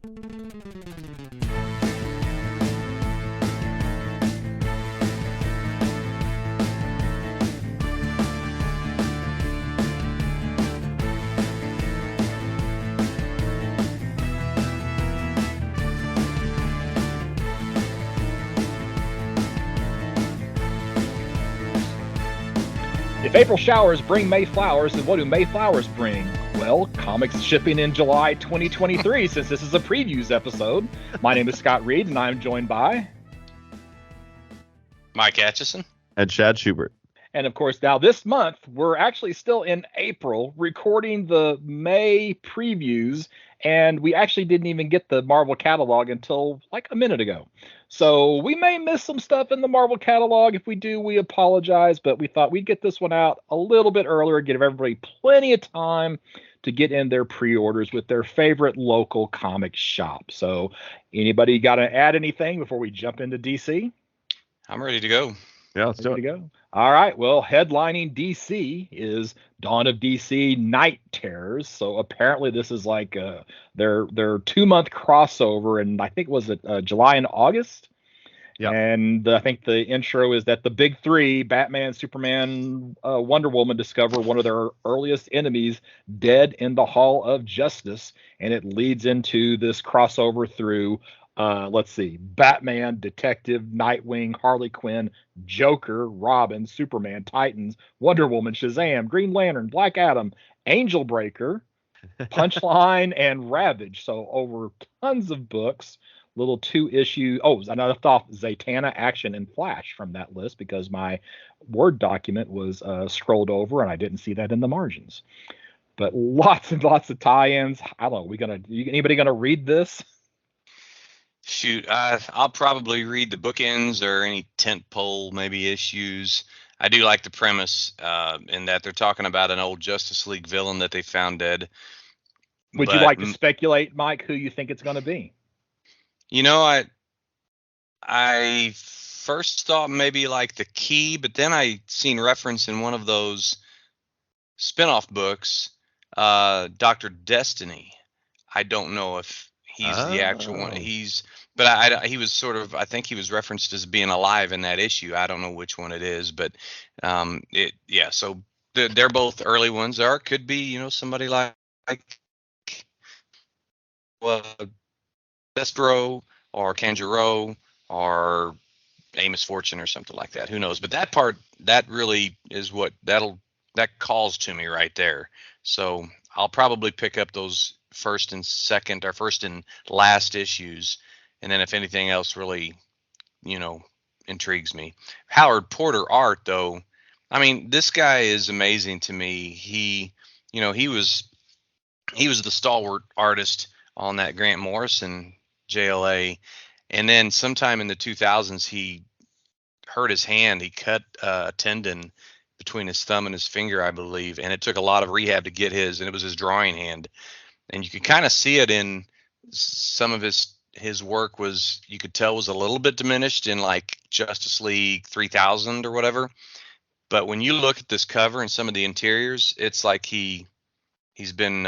If April showers bring May flowers, then what do May flowers bring? Well, comics shipping in July 2023, since this is a previews episode. My name is Scott Reed, and I'm joined by Mike Atchison and Chad Schubert. And of course, now this month, we're actually still in April recording the May previews, and we actually didn't even get the Marvel catalog until like a minute ago. So we may miss some stuff in the Marvel catalog. If we do, we apologize, but we thought we'd get this one out a little bit earlier, give everybody plenty of time to get in their pre-orders with their favorite local comic shop. So anybody got to add anything before we jump into DC? I'm ready to go. Yeah, let's do it. Go. All right. Well, headlining DC is Dawn of DC Night Terrors. So apparently this is like their 2-month crossover, and I think was it July and August. Yeah. And I think the intro is that the big three, Batman, Superman, Wonder Woman, discover one of their earliest enemies dead in the Hall of Justice, and it leads into this crossover through let's see, Batman, Detective, Nightwing, Harley Quinn, Joker, Robin, Superman, Titans, Wonder Woman, Shazam, Green Lantern, Black Adam, Angel Breaker, Punchline, and Ravage. So over tons of books, little 2-issue. Oh, I left off Zatanna, Action, and Flash from that list because my Word document was scrolled over and I didn't see that in the margins. But lots and lots of tie-ins. I don't know. Anybody gonna read this? Shoot, I'll probably read the bookends or any tentpole maybe issues. I do like the premise in that they're talking about an old Justice League villain that they found dead. Would you like to speculate, Mike, who you think it's going to be? You know, I first thought maybe like the Key, but then I seen reference in one of those spinoff books, Dr. Destiny. I don't know if he's the actual one. But he was sort of, I think he was referenced as being alive in that issue. I don't know which one it is, but so they're both early ones. Or it could be, somebody like Destro or Kanjuro or Amos Fortune or something like that. Who knows? But that really is what that calls to me right there. So I'll probably pick up those first and last issues. And then if anything else really, intrigues me. Howard Porter art, though, I mean, this guy is amazing to me. He was the stalwart artist on that Grant Morrison JLA. And then sometime in the 2000s, he hurt his hand. He cut a tendon between his thumb and his finger, I believe. And it took a lot of rehab to get and it was his drawing hand. And you could kind of see it in some of his work you could tell was a little bit diminished in like Justice League 3000 or whatever. But when you look at this cover and some of the interiors, it's like he's been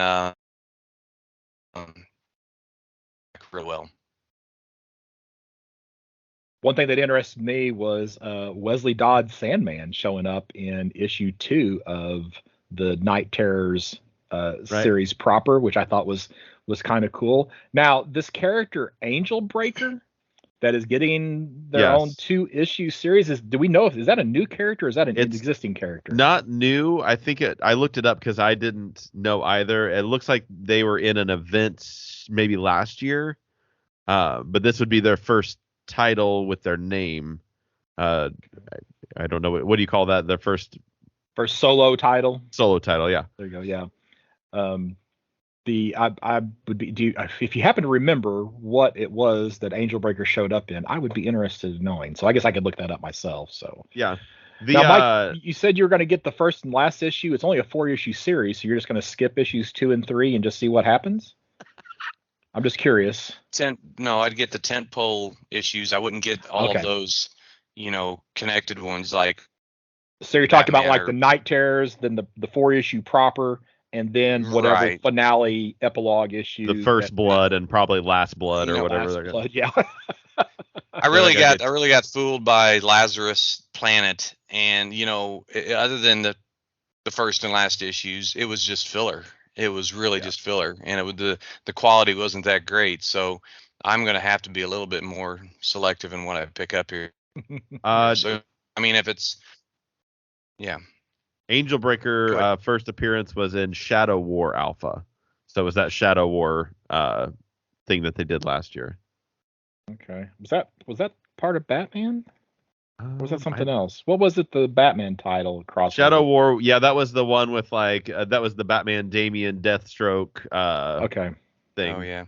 real well. One thing that interested me was Wesley Dodd Sandman showing up in issue 2 of the Night Terrors series proper, which I thought was kind of cool. Now, this character Angel Breaker that is getting their own 2-issue series, do we know is that a new character or is that an existing character? Not new. I think I looked it up because I didn't know either. It looks like they were in an event maybe last year, but this would be their first title with their name. I don't know what do you call that? Their first solo title. Solo title, yeah. There you go. Yeah. I would be. If you happen to remember what it was that Angel Breaker showed up in, I would be interested in knowing. So I guess I could look that up myself. So yeah. Now, Mike, you said you were going to get the first and last issue. It's only a 4-issue series, so you're just going to skip issues 2 and 3 and just see what happens. I'm just curious. No, I'd get the tentpole issues. I wouldn't get all of those, connected ones like. So you're talking about like the Night Terrors, then the 4-issue proper, and then whatever Right. finale epilogue issue. The First Blood and probably Last Blood or whatever they're Blood, yeah. I really got fooled by Lazarus Planet, and other than the first and last issues, it was just filler. It was really just filler, and the quality wasn't that great. So I'm gonna have to be a little bit more selective in what I pick up here. So I mean, if it's Angel Breaker first appearance was in Shadow War Alpha, so it was that Shadow War thing that they did last year. Okay, was that part of Batman? Or was that something else? What was it? The Batman title crossover? Shadow War. Yeah, that was the one with that was the Batman Damian Deathstroke okay thing. Oh yeah.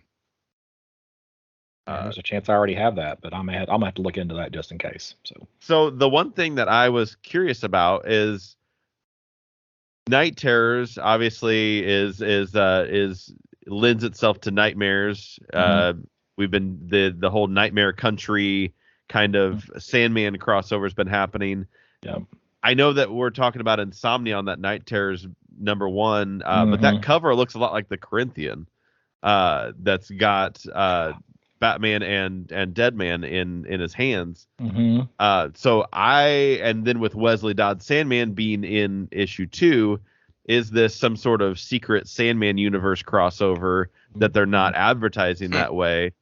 There's a chance I already have that, but I'm gonna have to look into that just in case. So the one thing that I was curious about is Night Terrors. Obviously, is lends itself to nightmares. We've been the whole Nightmare Country kind of Sandman crossover has been happening. Yeah. I know that we're talking about Insomnia on that Night Terrors #1, but that cover looks a lot like the Corinthian. That's got Batman and Deadman in his hands. So and then with Wesley Dodd Sandman being in issue 2, is this some sort of secret Sandman universe crossover that they're not advertising that way?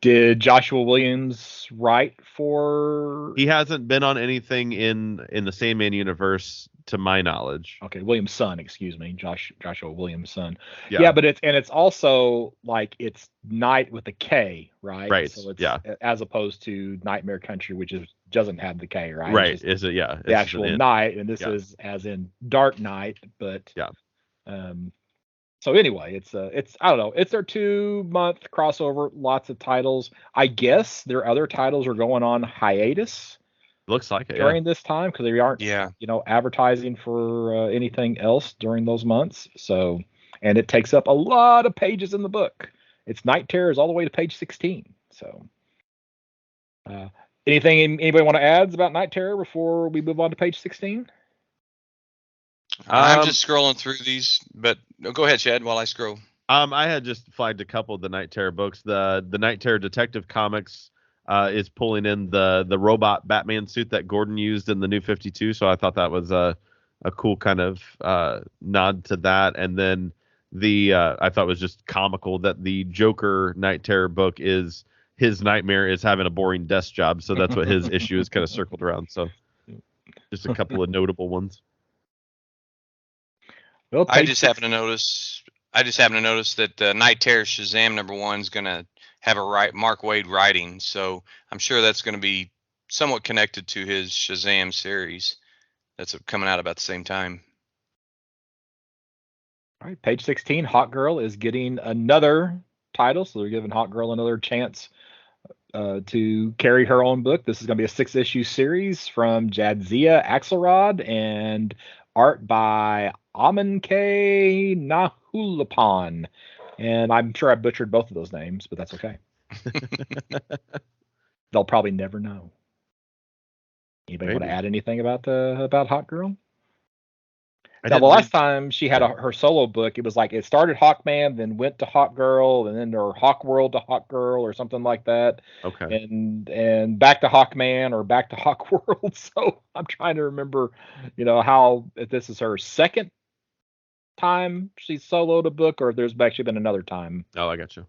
Did Joshua Williams write for? He hasn't been on anything in the Sandman universe, to my knowledge. Okay, Williams' son, excuse me, Joshua Williams' son. Yeah, but it's also like it's Night with a K, right? Right. So it's as opposed to Nightmare Country, which doesn't have the K, right? Right. Is it? Yeah. The actual night, and this is as in Dark Knight, but So anyway, it's I don't know. It's their 2-month crossover, lots of titles. I guess their other titles are going on hiatus. Looks like it during this time because they aren't advertising for anything else during those months. So, and it takes up a lot of pages in the book. It's Night Terrors all the way to page 16. So, anything anybody want to add about Night Terror before we move on to page 16? I'm just scrolling through these, but go ahead, Chad, while I scroll. I had just flagged a couple of the Night Terror books. The Night Terror Detective Comics is pulling in the robot Batman suit that Gordon used in the New 52, so I thought that was a cool kind of nod to that. And then I thought it was just comical that the Joker Night Terror book is his nightmare is having a boring desk job, so that's what his issue is kind of circled around. So just a couple of notable ones. Well, I just happen to notice that Night Terror Shazam #1 is going to have Mark Waid writing, so I'm sure that's going to be somewhat connected to his Shazam series that's coming out about the same time. All right, page 16, Hawk Girl is getting another title, so they're giving Hawk Girl another chance to carry her own book. This is going to be a 6-issue series from Jadzia Axelrod and art by Amin K. Nahulapan. And I'm sure I butchered both of those names, but that's okay. They'll probably never know. Anybody want to add anything about Hawk Girl? Now, the last time she had her solo book, it was like it started Hawkman, then went to Hawk Girl, and then or Hawk World to Hawk Girl or something like that. Okay. And back to Hawkman or back to Hawk World. So I'm trying to remember, how if this is her second time she soloed a book, or if there's actually been another time. Oh, I got you.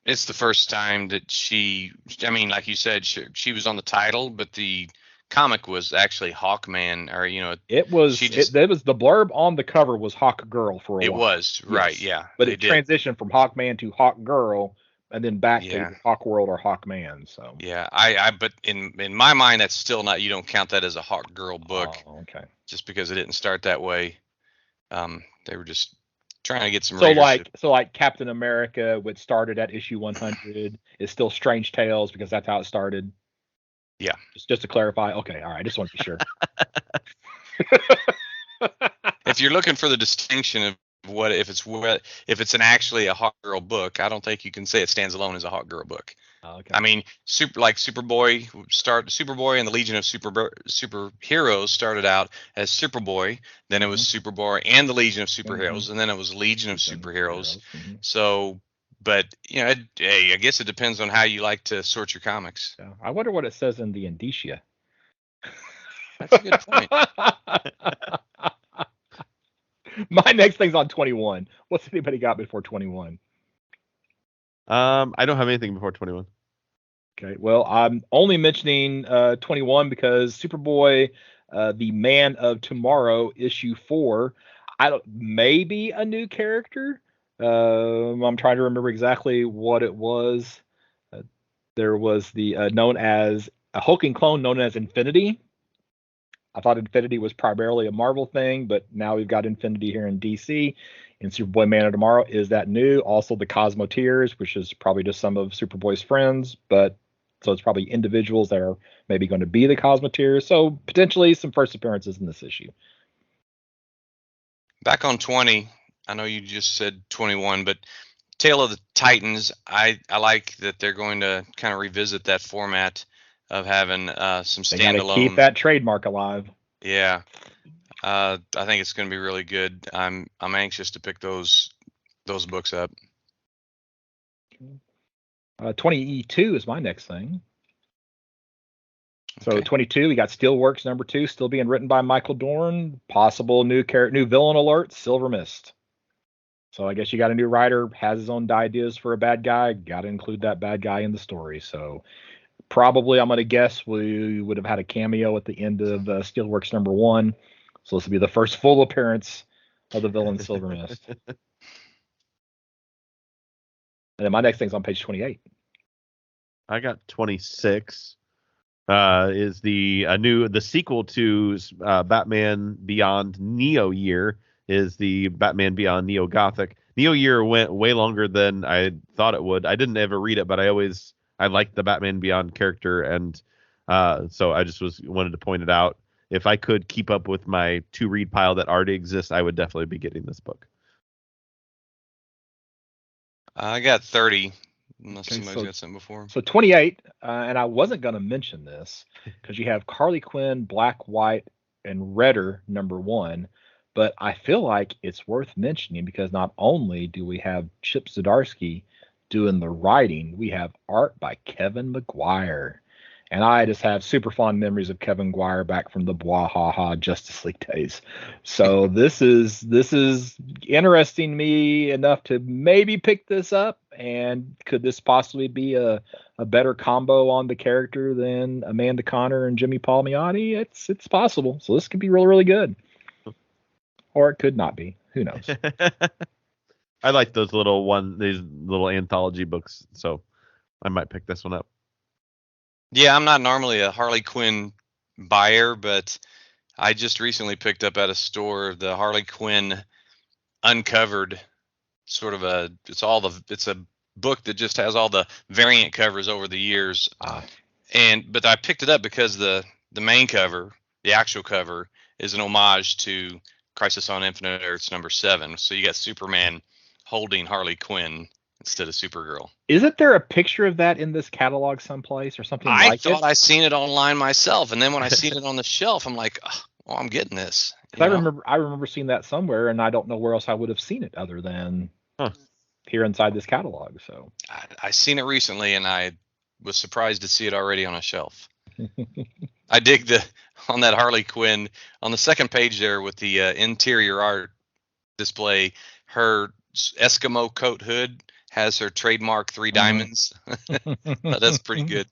It's the first time that like you said, she was on the title, but the comic was actually Hawkman, or it was the blurb on the cover was Hawk Girl for a while. It was right, yeah. But it transitioned from Hawkman to Hawk Girl, and then back to Hawk World or Hawkman. So but in my mind, that's still not. You don't count that as a Hawk Girl book. Oh, okay. Just because it didn't start that way. They were just trying to get some. So like Captain America, which started at issue 100, is still Strange Tales because that's how it started. Yeah. Just to clarify. Okay. All right. I just want to be sure. If you're looking for the distinction of if it's actually a Hawk Girl book. I don't think you can say it stands alone as a Hawk Girl book. Okay. I mean, Superboy and the Legion of Superheroes started out as Superboy, then it was Superboy and the Legion of Superheroes, and then it was Legion of Superheroes. So, but hey, I guess it depends on how you like to sort your comics. Yeah. I wonder what it says in the indicia. That's a good point. My next thing's on 21. What's anybody got before 21? I don't have anything before 21. Okay, well, I'm only mentioning 21 because Superboy, the Man of Tomorrow, issue 4. Maybe a new character. I'm trying to remember exactly what it was. There was the known as a hulking clone known as Infinity. I thought Infinity was primarily a Marvel thing, but now we've got Infinity here in DC. And Superboy Man of Tomorrow is that new. Also the Cosmoteers, which is probably just some of Superboy's friends, but so it's probably individuals that are maybe going to be the Cosmoteers. So potentially some first appearances in this issue. Back on 20, I know you just said 21, but Tale of the Titans, I like that they're going to kind of revisit that format of having some standalone. They got to keep that trademark alive. Yeah, I think it's going to be really good. I'm anxious to pick those books up. 22 is my next thing. So Okay. 22, we got Steelworks number 2 still being written by Michael Dorn. Possible new villain alert, Silver Mist. So I guess you got a new writer, has his own ideas for a bad guy, got to include that bad guy in the story. So probably, I'm going to guess we would have had a cameo at the end of Steelworks number 1. So this will be the first full appearance of the villain Silver Mist. And then my next thing's on page 28. I got 26. Is the sequel to Batman Beyond Neo Year is the Batman Beyond Neo Gothic. Neo Year went way longer than I thought it would. I didn't ever read it, but I liked the Batman Beyond character, and so I just wanted to point it out. If I could keep up with my to read pile that already exists, I would definitely be getting this book. I got 30. Unless Okay, somebody's got something before. So 28, and I wasn't going to mention this because you have Harley Quinn, Black, White, and Redder number 1, but I feel like it's worth mentioning because not only do we have Chip Zdarsky doing the writing, we have art by Kevin Maguire. And I just have super fond memories of Kevin Maguire back from the Bwahaha Justice League days. So this is interesting me enough to maybe pick this up. And could this possibly be a better combo on the character than Amanda Conner and Jimmy Palmiotti? It's possible. So this could be really, really good. Or it could not be. Who knows? I like these little anthology books, so I might pick this one up. Yeah, I'm not normally a Harley Quinn buyer, but I just recently picked up at a store the Harley Quinn Uncovered, it's a book that just has all the variant covers over the years. But I picked it up because the main cover, the actual cover, is an homage to Crisis on Infinite Earths number 7. So you got Superman holding Harley Quinn instead of Supergirl. Isn't there a picture of that in this catalog someplace or something like it? I thought I seen it online myself, and then when I seen it on the shelf, I'm like, oh, I'm getting this. I remember seeing that somewhere, and I don't know where else I would have seen it other than here inside this catalog. So I seen it recently, and I was surprised to see it already on a shelf. I dig on that Harley Quinn on the second page there with the interior art display. Her Eskimo coat hood has her trademark 3 diamonds. That's pretty good.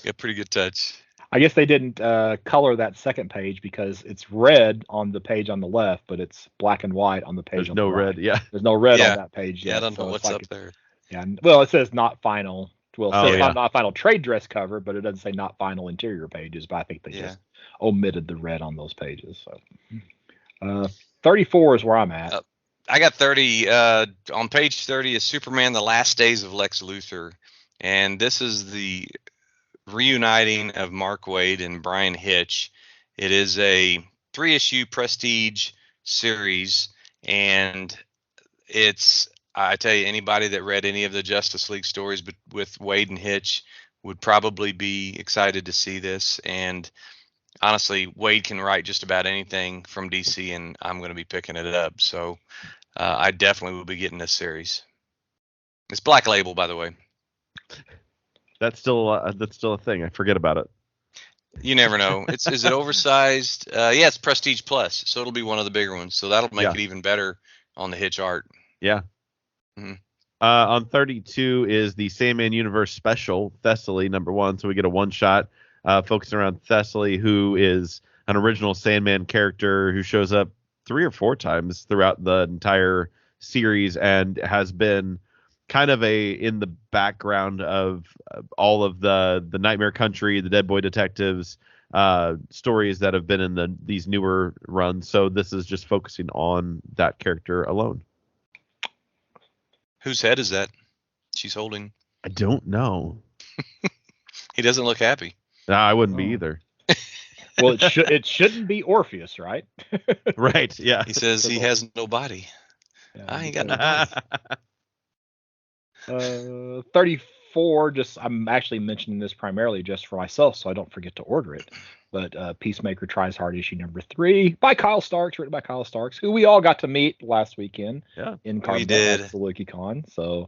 Got pretty good touch. I guess they didn't color that second page because it's red on the page on the left, but it's black and white on the page. There's no red. Yeah. There's no red on that page yet. Yeah, I don't know what's up there. Yeah. Well, it says not final. Well, it says not final trade dress cover, but it doesn't say not final interior pages. But I think they just omitted the red on those pages. So 34 is where I'm at. I got 30. On page 30 is Superman: The Last Days of Lex Luthor, and this is the reuniting of Mark Waid and Brian Hitch. It is a 3-issue prestige series, and I tell you, anybody that read any of the Justice League stories with Wade and Hitch would probably be excited to see this. And honestly, Wade can write just about anything from DC, and I'm going to be picking it up. So I definitely will be getting this series. It's Black Label, by the way. That's still a thing. I forget about it. You never know. Is it oversized? Yeah, it's Prestige Plus, so it'll be one of the bigger ones. So that'll make it even better on the Hitch art. Yeah. Mm-hmm. On 32 is the Sandman Universe Special, Thessaly #1. So we get a one-shot focusing around Thessaly, who is an original Sandman character who shows up 3 or 4 times throughout the entire series and has been kind of in the background of all of the Nightmare Country, the Dead Boy Detectives stories that have been in these newer runs. So this is just focusing on that character alone. Whose head is that she's holding? I don't know. He doesn't look happy. No, I wouldn't be either. Well, it shouldn't be Orpheus, right? Right, yeah. He says he has no body. Yeah, I ain't got no body. 34, I'm actually mentioning this primarily just for myself so I don't forget to order it. But Peacemaker Tries Hard issue #3 by Kyle Starks, written by Kyle Starks, who we all got to meet last weekend in Carbon at the LukiCon. So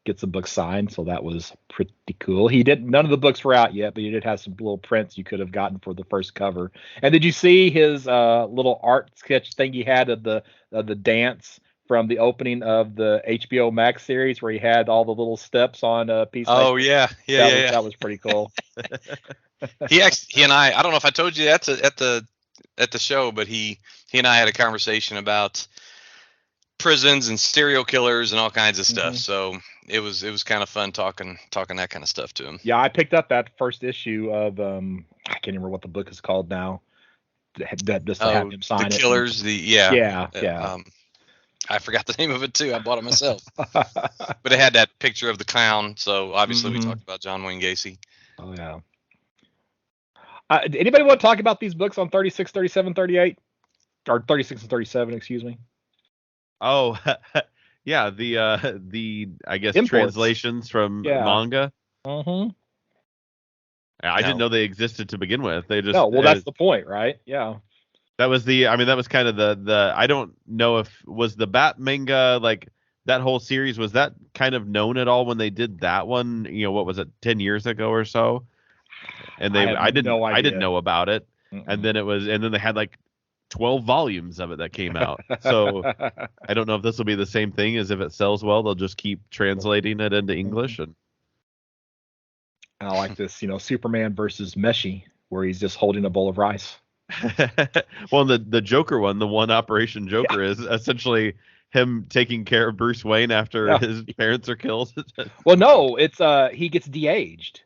get some books signed, so that was pretty cool. None of the books were out yet, but he did have some little prints you could have gotten for the first cover. And did you see his little art sketch thing he had of the dance from the opening of the HBO Max series where he had all the little steps on Peacemaker? Oh yeah. That was pretty cool. He and I don't know if I told you that at the show, but he and I had a conversation about prisons and serial killers and all kinds of stuff. So it was kind of fun talking that kind of stuff to him. Yeah, I picked up that first issue of I can't remember what the book is called now. That just to have him sign the it. Killers. Yeah. I forgot the name of it too. I bought it myself. But it had that picture of the clown. So obviously we talked about John Wayne Gacy. Oh yeah. Anybody want to talk about these books on 36, 37, 38? Or 36 and 37, excuse me. Oh, yeah, the I guess Imports. Translations from manga. Mm-hmm. I didn't know they existed to begin with. They just that's the point, right? Yeah. That was that was kind of the I don't know if was the Bat manga, like that whole series, was that kind of known at all when they did that one, what was it, 10 years ago or so? And I didn't know about it. And then they had like 12 volumes of it that came out. So I don't know if this will be the same thing as if it sells well, they'll just keep translating it into English. And I like this, Superman versus Meshi, where he's just holding a bowl of rice. Well, the Joker one, the one Operation Joker is essentially him taking care of Bruce Wayne after his parents are killed. Well, no, it's he gets de-aged.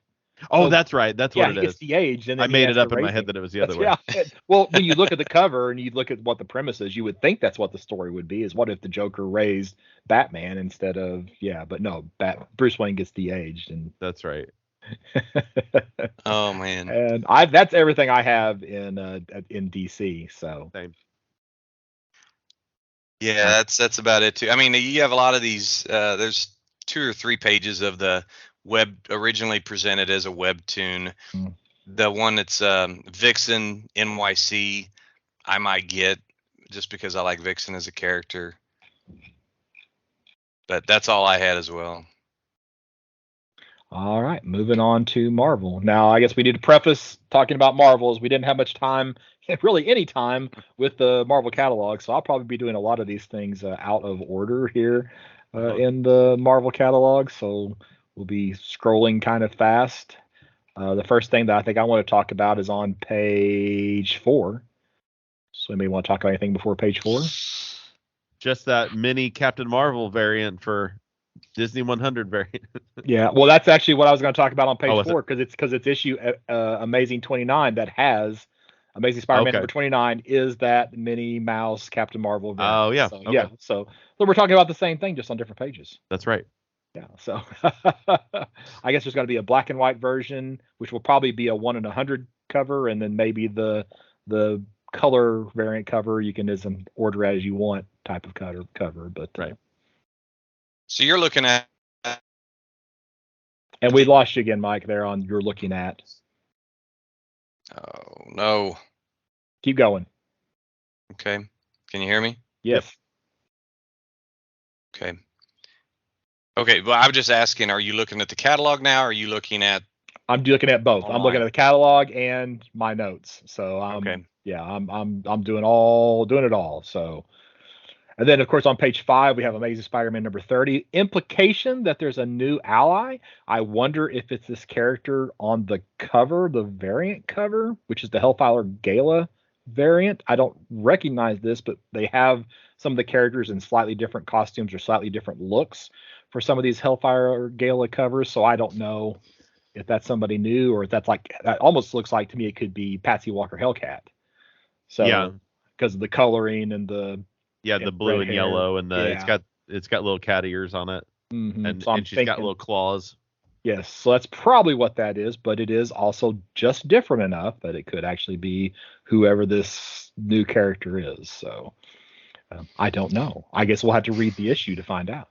Oh, that's right. That's what it is. He gets de-aged. And I made it up in my head that it was the other way. Yeah. Well, when you look at the cover and you look at what the premise is, you would think that's what the story would be, is what if the Joker raised Batman instead of, but no, Bruce Wayne gets de-aged. And that's right. Oh man. And that's everything I have in DC. So same. Yeah, that's about it too. I mean, you have a lot of these. There's 2 or 3 pages of the web originally presented as a webtoon. The one that's Vixen NYC, I might get just because I like Vixen as a character. But that's all I had as well. All right, moving on to Marvel. Now, I guess we need to preface talking about Marvels. We didn't have much time, really any time, with the Marvel catalog, so I'll probably be doing a lot of these things out of order here in the Marvel catalog, so we'll be scrolling kind of fast. The first thing that I think I want to talk about is on page 4. So anybody want to talk about anything before page 4? Just that mini Captain Marvel variant for Disney 100 variant. Yeah, well, that's actually what I was going to talk about on page 4, because it's issue Amazing 29 that has Amazing Spider-Man number 29 is that Minnie Mouse Captain Marvel variant. Oh yeah, so, so we're talking about the same thing, just on different pages. That's right. Yeah, so I guess there's going to be a black and white version, which will probably be a 1 in 100 cover, and then maybe the color variant cover you can order as you want type of cover. But right. So you're looking at. And we lost you again, Mike, there on you're looking at. Oh no. Keep going. Okay. Can you hear me? Yes. Okay. Okay. Well, I'm just asking, are you looking at the catalog now? Or are you looking at? I'm looking at both. I'm looking at the catalog and my notes. So Okay. yeah, I'm doing it all. So, and then of course on page 5 we have Amazing Spider-Man number 30. Implication that there's a new ally. I wonder if it's this character on the cover, the variant cover, which is the Hellfire Gala variant. I don't recognize this, but they have some of the characters in slightly different costumes or slightly different looks for some of these Hellfire Gala covers. So I don't know if that's somebody new or if that's like, that almost looks like to me it could be Patsy Walker Hellcat. So Yeah. because of the coloring and the the blue and hair. yellow, and the Yeah. it's got little cat ears on it, Mm-hmm. So and she's got little claws. Yes, so that's probably what that is, but it is also just different enough that it could actually be whoever this new character is. So I don't know. I guess we'll have to read the issue to find out.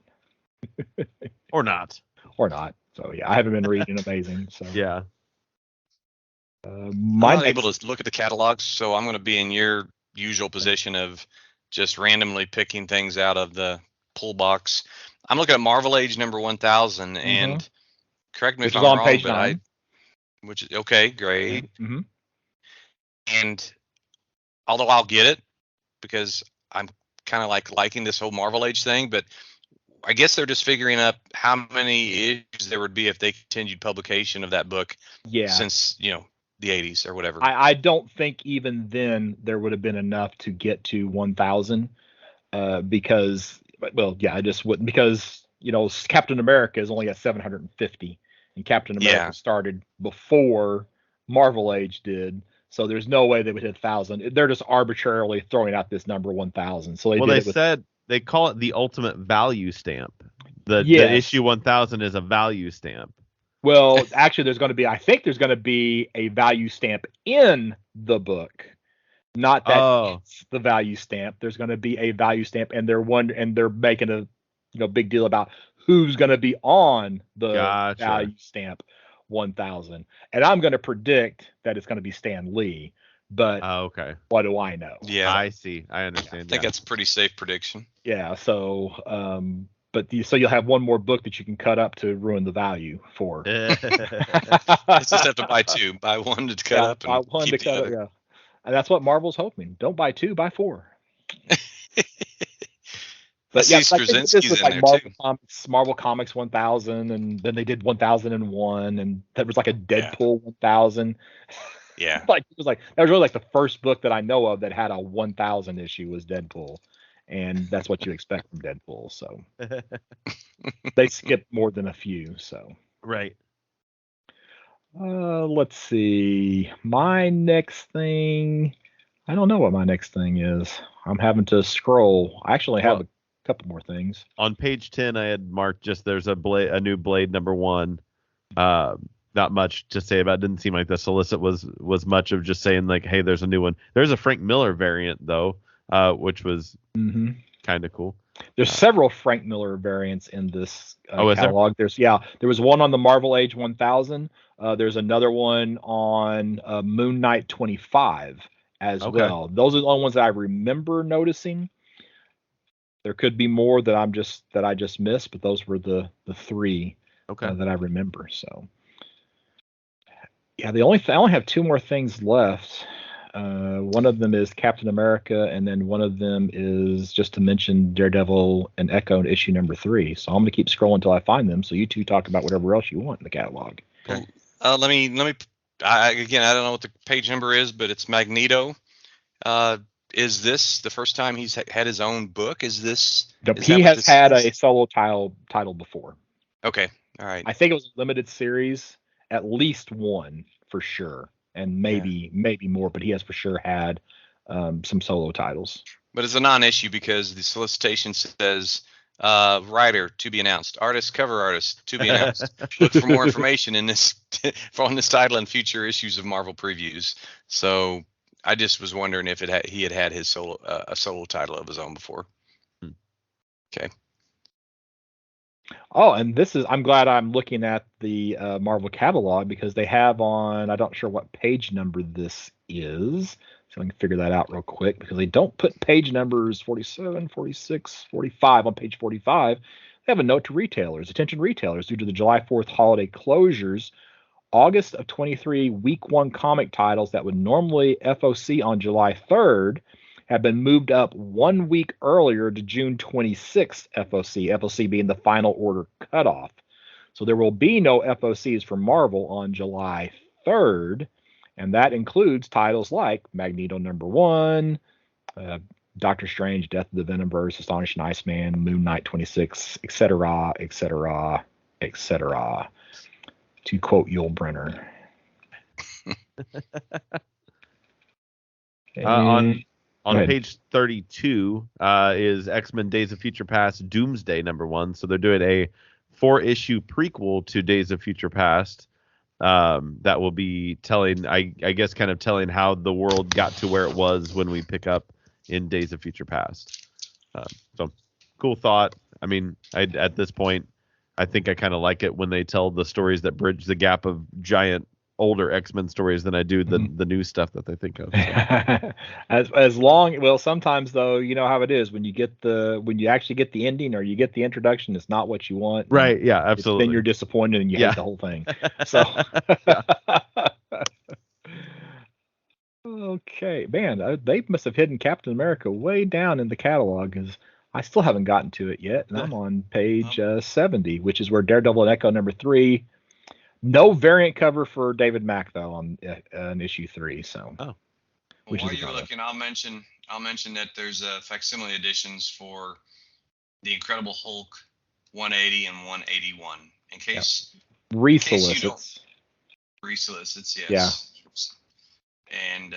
Or not. Or not. So yeah, I haven't been reading Amazing. So Yeah. I'm not able to look at the catalogs, so I'm going to be in your usual position of just randomly picking things out of the pull box. I'm looking at Marvel Age number 1000, and correct me if I'm wrong, page but 9. Which is okay, great. Mm-hmm. And although I'll get it because I'm kind of liking this whole Marvel Age thing, but I guess they're just figuring up how many issues there would be if they continued publication of that book. Yeah. Since the 80s or whatever. I don't think even then there would have been enough to get to 1,000 because, well, yeah, I just wouldn't, because Captain America is only at 750, and Captain America started before Marvel Age did. So there's no way they would hit 1,000. They're just arbitrarily throwing out this number 1,000. So they said they call it the ultimate value stamp. The issue 1,000 is a value stamp. Well, actually, I think there's going to be a value stamp in the book. Not that it's the value stamp. There's going to be a value stamp, and they're making a big deal about who's going to be on the value stamp 1,000. And I'm going to predict that it's going to be Stan Lee. But what do I know? Yeah, I see. I understand. I think that's a pretty safe prediction. Yeah. So, so you'll have one more book that you can cut up to ruin the value for. Let's just have to buy 2. Buy 1 to cut up. Buy 1 to cut up. Yeah. And that's what Marvel's hoping. Don't buy 2, buy 4. But yeah, this was like Marvel Comics 1000, and then they did 1001, and that was like a Deadpool 1000. Yeah. That was really like the first book that I know of that had a 1000 issue was Deadpool. And that's what you expect from Deadpool. So they skipped more than a few. So right. Let's see. My next thing. I don't know what my next thing is. I'm having to scroll. I actually have a couple more things. On page 10, I had marked just there's a new Blade number 1. Not much to say about it. Didn't seem like the solicit was much of just saying like, hey, there's a new one. There's a Frank Miller variant though, which was kind of cool. There's several Frank Miller variants in this catalog. There was one on the Marvel Age 1000. There's another one on Moon Knight 25 as well. Those are the only ones that I remember noticing. There could be more that I just missed, but those were the 3 that I remember. So yeah, I only have 2 more things left. One of them is Captain America, and then one of them is just to mention Daredevil and Echo in issue number 3. So I'm going to keep scrolling until I find them. So you two talk about whatever else you want in the catalog. Okay. Let me. Again, I don't know what the page number is, but it's Magneto. Is this the first time he's had his own book? He has had a solo title before. Okay. All right. I think it was a limited series, at least one for sure. And maybe more, but he has for sure had some solo titles. But it's a non-issue because the solicitation says writer to be announced, artist, cover artist to be announced. Look for more information on this title and future issues of Marvel Previews. So I just was wondering if he had his solo a solo title of his own before. Okay. Oh, and I'm glad I'm looking at the Marvel catalog because they have on, I'm not sure what page number this is. So I can figure that out real quick because they don't put page numbers 47, 46, 45 on page 45. They have a note to retailers. Attention retailers, due to the July 4th holiday closures, August of 23 week one comic titles that would normally FOC on July 3rd have been moved up 1 week earlier to June 26th FOC, FOC being the final order cutoff. So there will be no FOCs for Marvel on July 3rd, and that includes titles like Magneto #1, Doctor Strange, Death of the Venomverse, Astonishing Iceman, Moon Knight 26, etc., etc., etc. To quote Yul Brynner. On page 32 is X-Men Days of Future Past Doomsday #1. So they're doing a 4-issue prequel to Days of Future Past that will be telling, I guess, kind of telling how the world got to where it was when we pick up in Days of Future Past. So cool thought. I mean, at this point, I think I kind of like it when they tell the stories that bridge the gap of giant older X-Men stories than I do the new stuff that they think of. So. as long, well, sometimes though, you know how it is when you actually get the ending or you get the introduction, it's not what you want. Right. Yeah, absolutely. Then you're disappointed and you hate the whole thing. So okay, man, they must have hidden Captain America way down in the catalog because I still haven't gotten to it yet, and I'm on page 70, which is where Daredevil and Echo #3. No variant cover for David Mack though on issue 3. So, while you're looking, I'll mention that there's facsimile editions for the Incredible Hulk 180 and 181. In case resolicits. Resolicits, yes. Yeah. And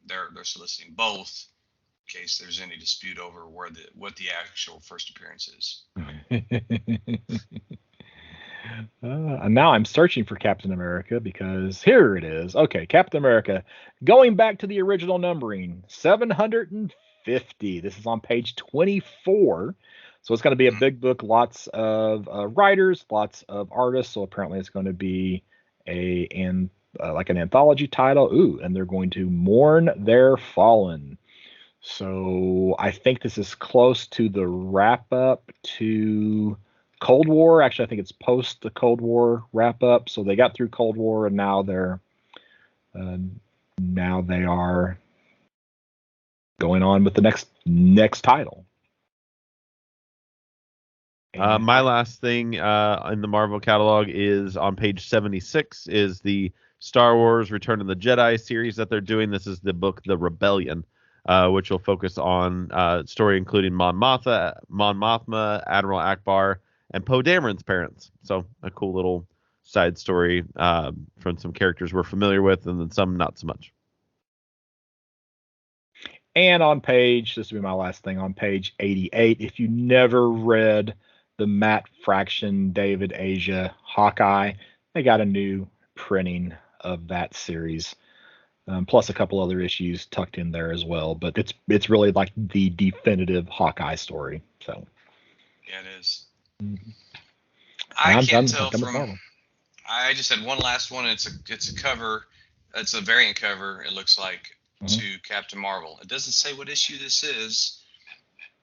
they're soliciting both in case there's any dispute over what the actual first appearance is. Now I'm searching for Captain America because here it is. Okay, Captain America, going back to the original numbering, 750. This is on page 24. So it's going to be a big book, lots of writers, lots of artists. So apparently it's going to be like an anthology title. Ooh, and they're going to mourn their fallen. So I think this is close to the wrap up to Cold War. Actually, I think it's post the Cold War wrap up. So they got through Cold War, and now they are going on with the next title. My last thing in the Marvel catalog is on page 76 is the Star Wars Return of the Jedi series that they're doing. This is the book The Rebellion, which will focus on story including Mon Mothma, Admiral Akbar, and Poe Dameron's parents. So a cool little side story from some characters we're familiar with, and then some not so much. And on page, this will be my last thing, on page 88, if you never read the Matt Fraction, David Asia, Hawkeye, they got a new printing of that series, plus a couple other issues tucked in there as well. But it's really like the definitive Hawkeye story. So yeah, it is. Mm-hmm. I can't tell from. I just had one last one. It's a cover. It's a variant cover. It looks like to Captain Marvel. It doesn't say what issue this is,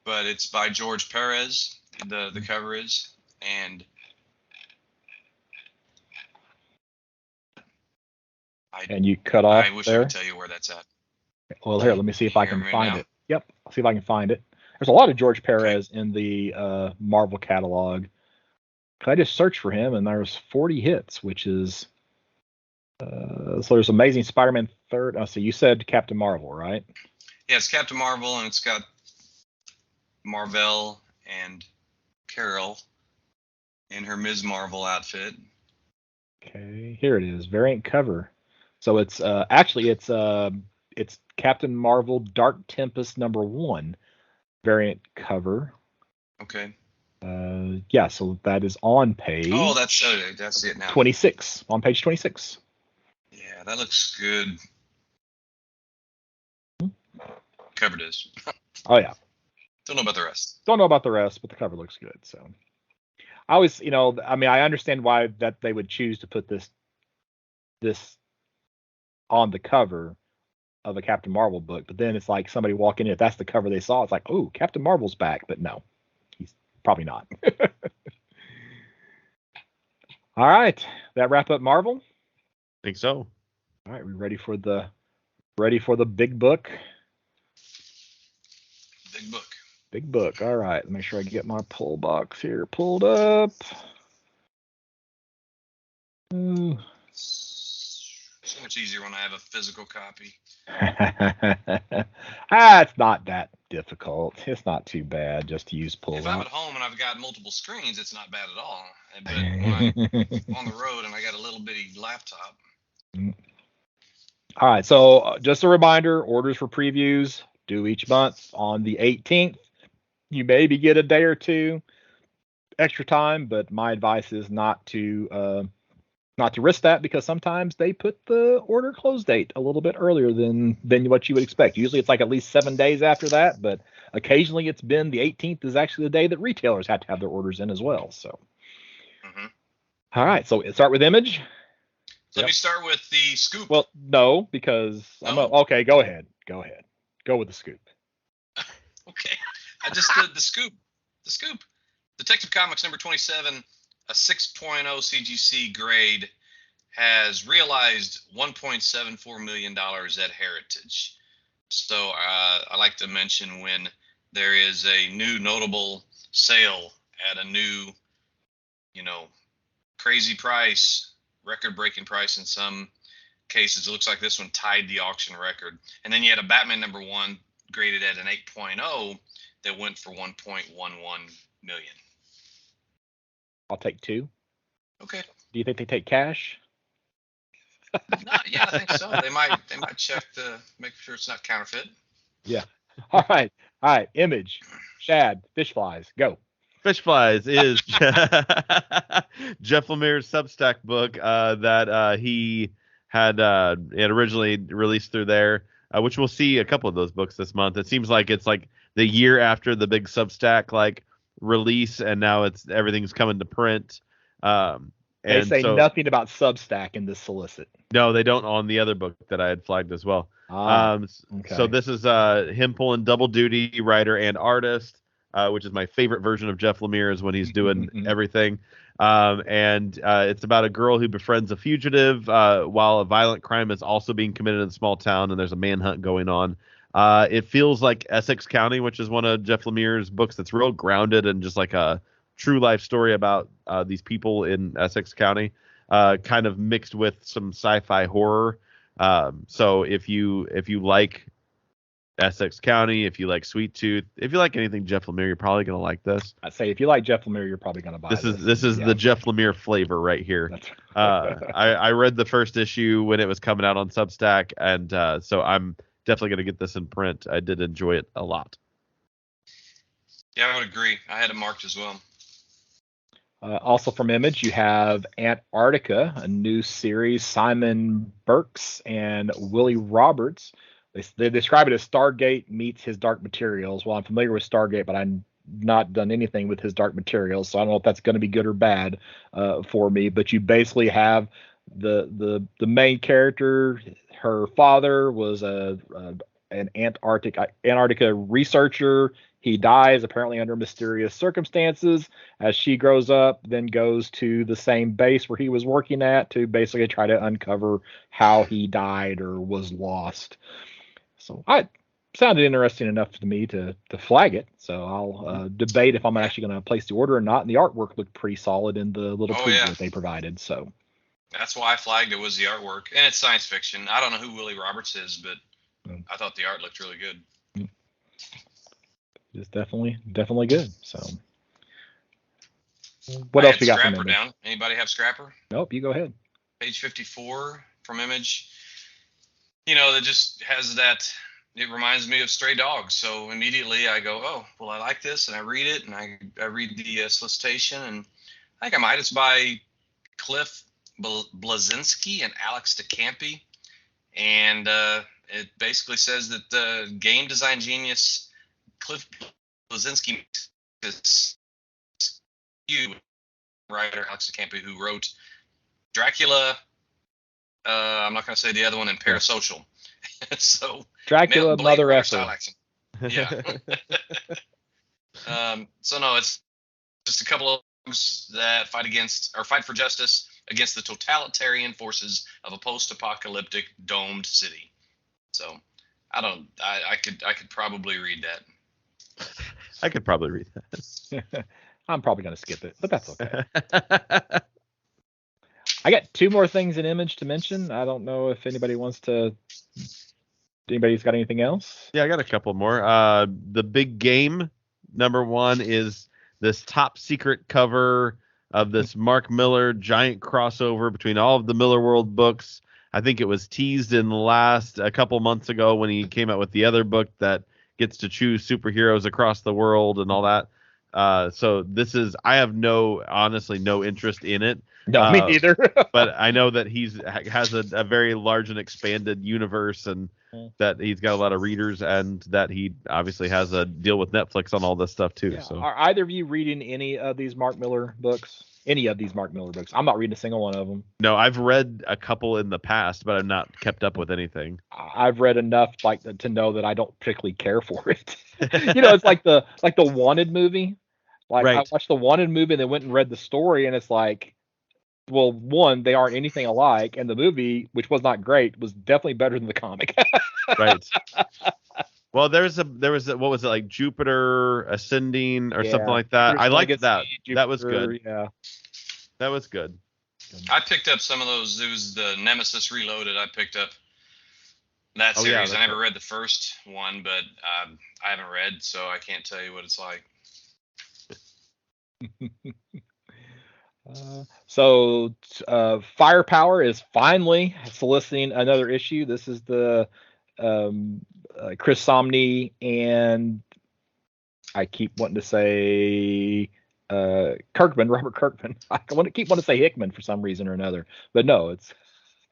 but it's by George Perez. The cover is, and you cut off. I wish there? I could tell you where that's at. Well, here, let me see if I can find it. Yep, I'll see if I can find it. There's a lot of George Perez in the Marvel catalog. I just searched for him, and there's 40 hits, which is so there's Amazing Spider-Man 3rd. Oh, so you said Captain Marvel, right? Yeah, it's Captain Marvel, and it's got Marvel and Carol in her Ms. Marvel outfit. Okay, here it is, variant cover. So it's actually it's Captain Marvel Dark Tempest #1 variant cover. Okay. Yeah, so that is on page. Oh, that's it now. 26 on page 26. Yeah, that looks good. Cover does. Oh yeah. Don't know about the rest. Don't know about the rest, but the cover looks good. So, I always, I mean, I understand why that they would choose to put this on the cover of a Captain Marvel book, but then it's like somebody walking in, if that's the cover they saw, it's like, oh, Captain Marvel's back, but no, he's probably not. All right, that wrap up Marvel. I think so. All right, we ready for the big book? Big book. Big book. All right, let me make sure I get my pull box here pulled up. So much easier when I have a physical copy. It's not that difficult. It's not too bad just to use pull If up. I'm at home and I've got multiple screens, it's not bad at all. But when I'm on the road and I got a little bitty laptop. All right, so just a reminder, orders for previews due each month on the 18th. You maybe get a day or two extra time, but my advice is not to risk that, because sometimes they put the order close date a little bit earlier than what you would expect. Usually it's like at least 7 days after that, but occasionally it's been the 18th is actually the day that retailers have to have their orders in as well. So, All right, so start with Image. Let me start with the scoop. Well, no, because okay. Go ahead. Go with the scoop. Okay, I just did the scoop. The scoop. Detective Comics number 27, a 6.0 CGC grade, has realized $1.74 million at Heritage. So I like to mention when there is a new notable sale at a new, crazy price, record-breaking price in some cases. It looks like this one tied the auction record. And then you had a Batman number 1 graded at an 8.0 that went for $1.11 million. I'll take 2. Okay. Do you think they take cash? Yeah, I think so. They might check to make sure it's not counterfeit. Yeah. All right. Image. Shad. Fish Flies. Go. Fish Flies is Jeff Lemire's Substack book that he had originally released through there, which we'll see a couple of those books this month. It seems like it's like the year after the big Substack release, and now everything's coming to print. They say nothing about Substack in this solicit. No, they don't on the other book that I had flagged as well. Okay. So this is him pulling double duty, writer and artist, which is my favorite version of Jeff Lemire, is when he's doing everything. And it's about a girl who befriends a fugitive while a violent crime is also being committed in a small town, and there's a manhunt going on. It feels like Essex County, which is one of Jeff Lemire's books that's real grounded and just like a true life story about these people in Essex County, kind of mixed with some sci-fi horror. So if you like Essex County, if you like Sweet Tooth, if you like anything Jeff Lemire, you're probably gonna like this. I'd say if you like Jeff Lemire, you're probably gonna buy this. This is the Jeff Lemire flavor right here. I read the first issue when it was coming out on Substack, and so I'm definitely gonna get this in print. I did enjoy it a lot. Yeah, I would agree. I had it marked as well. Also from Image, you have Antarctica, a new series. Simon Burks and Willie Roberts. They describe it as Stargate meets his Dark Materials. Well, I'm familiar with Stargate, but I've not done anything with his Dark Materials, so I don't know if that's going to be good or bad for me. But you basically have the main character. Her father was an Antarctica researcher. He dies apparently under mysterious circumstances. As she grows up, then goes to the same base where he was working at to basically try to uncover how he died or was lost. So it sounded interesting enough to me to flag it. So I'll debate if I'm actually going to place the order or not. And the artwork looked pretty solid in the little preview that they provided. So that's why I flagged it, was the artwork. And it's science fiction. I don't know who Willie Roberts is, but I thought the art looked really good. It's definitely good. So what else we got Scrapper from Image? Down. Anybody have Scrapper? Nope, you go ahead. Page 54 from Image. That just has that. It reminds me of Stray Dogs. So immediately I go, oh, well, I like this, and I read it, and I read the solicitation, and I think I might. It's by Cliff Bleszinski and Alex DeCampi, and it basically says that the game design genius Cliff Bleszinski is writer Alex Campi, who wrote Dracula. I'm not going to say the other one, in Parasocial. So Dracula, Blade Mother Runner Effer. style accent. Yeah. So no, it's just a couple of dogs that fight for justice against the totalitarian forces of a post-apocalyptic domed city. So I could probably read that. I could probably read that. I'm probably going to skip it, but that's okay. I got 2 more things in Image to mention. I don't know if anybody's got anything else. Yeah, I got a couple more. The big game #1 is this top secret cover of this Mark Millar giant crossover between all of the Miller World books. I think it was teased in a couple months ago when he came out with the other book that gets to choose superheroes across the world and all that. So I have honestly no interest in it. No, me neither. But I know that has a very large and expanded universe, and that he's got a lot of readers, and that he obviously has a deal with Netflix on all this stuff too. Yeah. So, are either of you reading any of these Mark Millar books? I'm not reading a single one of them. No, I've read a couple in the past, but I've not kept up with anything. I've read enough to know that I don't particularly care for it. It's like the Wanted movie. Right. I watched the Wanted movie and then went and read the story, and it's like, well, one, they aren't anything alike, and the movie, which was not great, was definitely better than the comic. Right. Well, there was what was it, like Jupiter Ascending or something like that? I liked that. That was good. Yeah. That was good. I picked up some of those. It was the Nemesis Reloaded. I picked up that series. I never read the first one, but I haven't read, so I can't tell you what it's like. So Firepower is finally soliciting another issue. This is the Chris Samnee and I keep wanting to say Robert Kirkman. I keep wanting to say Hickman for some reason or another, but no, it's.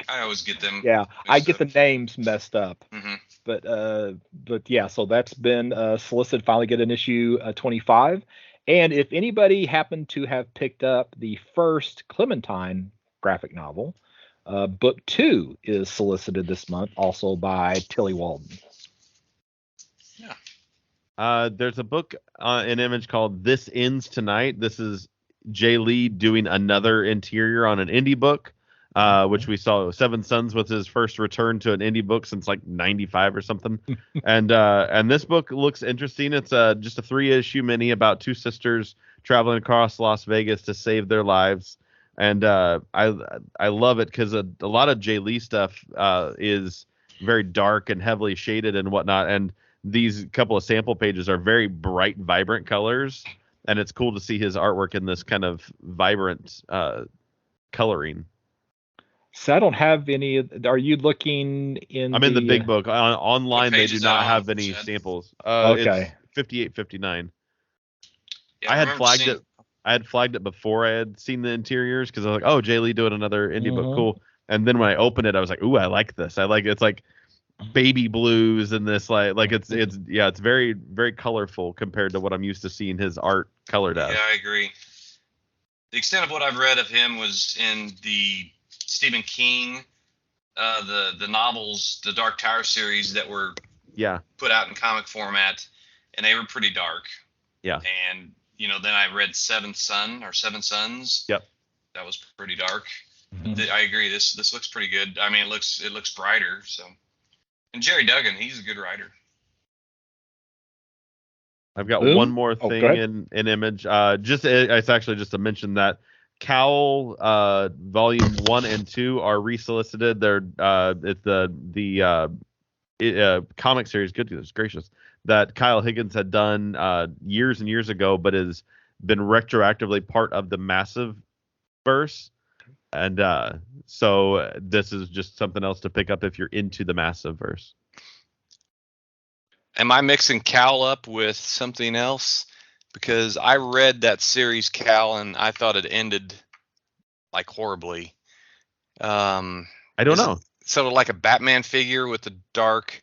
I always get them. Yeah, I get the names messed up. Mm-hmm. But yeah, so that's been solicited. Finally, get an issue 25. And if anybody happened to have picked up the first Clementine graphic novel, book 2 is solicited this month, also by Tilly Walden. Yeah. There's a book in Image called This Ends Tonight. This is Jay Lee doing another interior on an indie book, which we saw. Seven Sons was his first return to an indie book since like 95 or something. And this book looks interesting. It's just a 3-issue mini about 2 sisters traveling across Las Vegas to save their lives. And I love it because a lot of Jay Lee stuff is very dark and heavily shaded and whatnot. And these couple of sample pages are very bright, vibrant colors. And it's cool to see his artwork in this kind of vibrant coloring. So I don't have any. Are you looking in? I'm in the big book. Online, they do not have any samples. Okay. It's 58.59. Yeah, I had flagged it. I had flagged it before I had seen the interiors because I was like, "Oh, Jay Lee doing another indie book, cool." And then when I opened it, I was like, "Ooh, I like this. It's like baby blues and this like it's very very colorful compared to what I'm used to seeing his art colored as." Yeah, I agree. The extent of what I've read of him was in the Stephen King, the novels, the Dark Tower series that were put out in comic format, and they were pretty dark. Yeah. And then I read Seven Sons. Yep. That was pretty dark. Mm-hmm. I agree. This looks pretty good. I mean, it looks brighter. So, and Jerry Duggan, he's a good writer. I've got one more thing in Image. It's actually just to mention that Cowl volume 1 and 2 are resolicited. They're it's the comic series, goodness gracious, that Kyle Higgins had done years and years ago, but has been retroactively part of the Massive verse. And so this is just something else to pick up if you're into the Massive verse. Am I mixing Cowl up with something else? Because I read that series Cowl and I thought it ended like horribly. I don't know. Sort of like a Batman figure with the dark,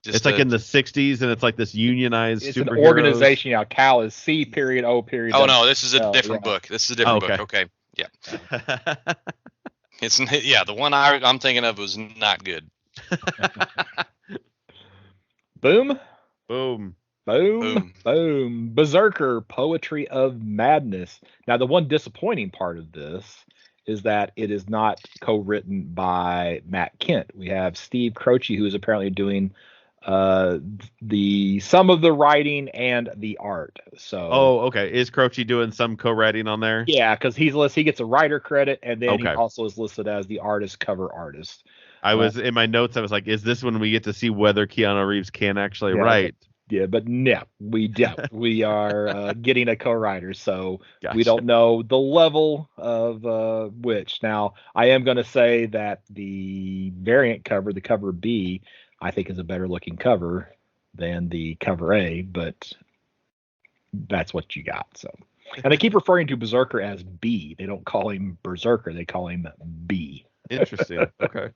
It's like in the 60s, and it's like this unionized It's an superheroes. organization. Yeah, Cal is C period O period. Oh W. no, this is a different yeah. book. This is a different Okay. book. Okay, yeah. It's the one I'm thinking of was not good. Boom. Boom. Boom, boom. Berserker, Poetry of Madness. Now, the one disappointing part of this is that it is not co-written by Matt Kent. We have Steve Croce, who is apparently doing some of the writing and the art. So, Oh, okay. Is Croce doing some co-writing on there? yeah, because he gets a writer credit, and then he Okay. also is listed as the cover artist. I was in my notes. I was like, is this when we get to see whether Keanu Reeves can actually write? Yeah, but no, we are getting a co-writer, so Gotcha. we don't know the level of which. Now, I am going to say that the variant cover, the cover B, I think is a better looking cover than the cover A, but that's what you got. So, and they keep referring to Berserker as B. They don't call him Berserker; they call him B. Interesting. Okay.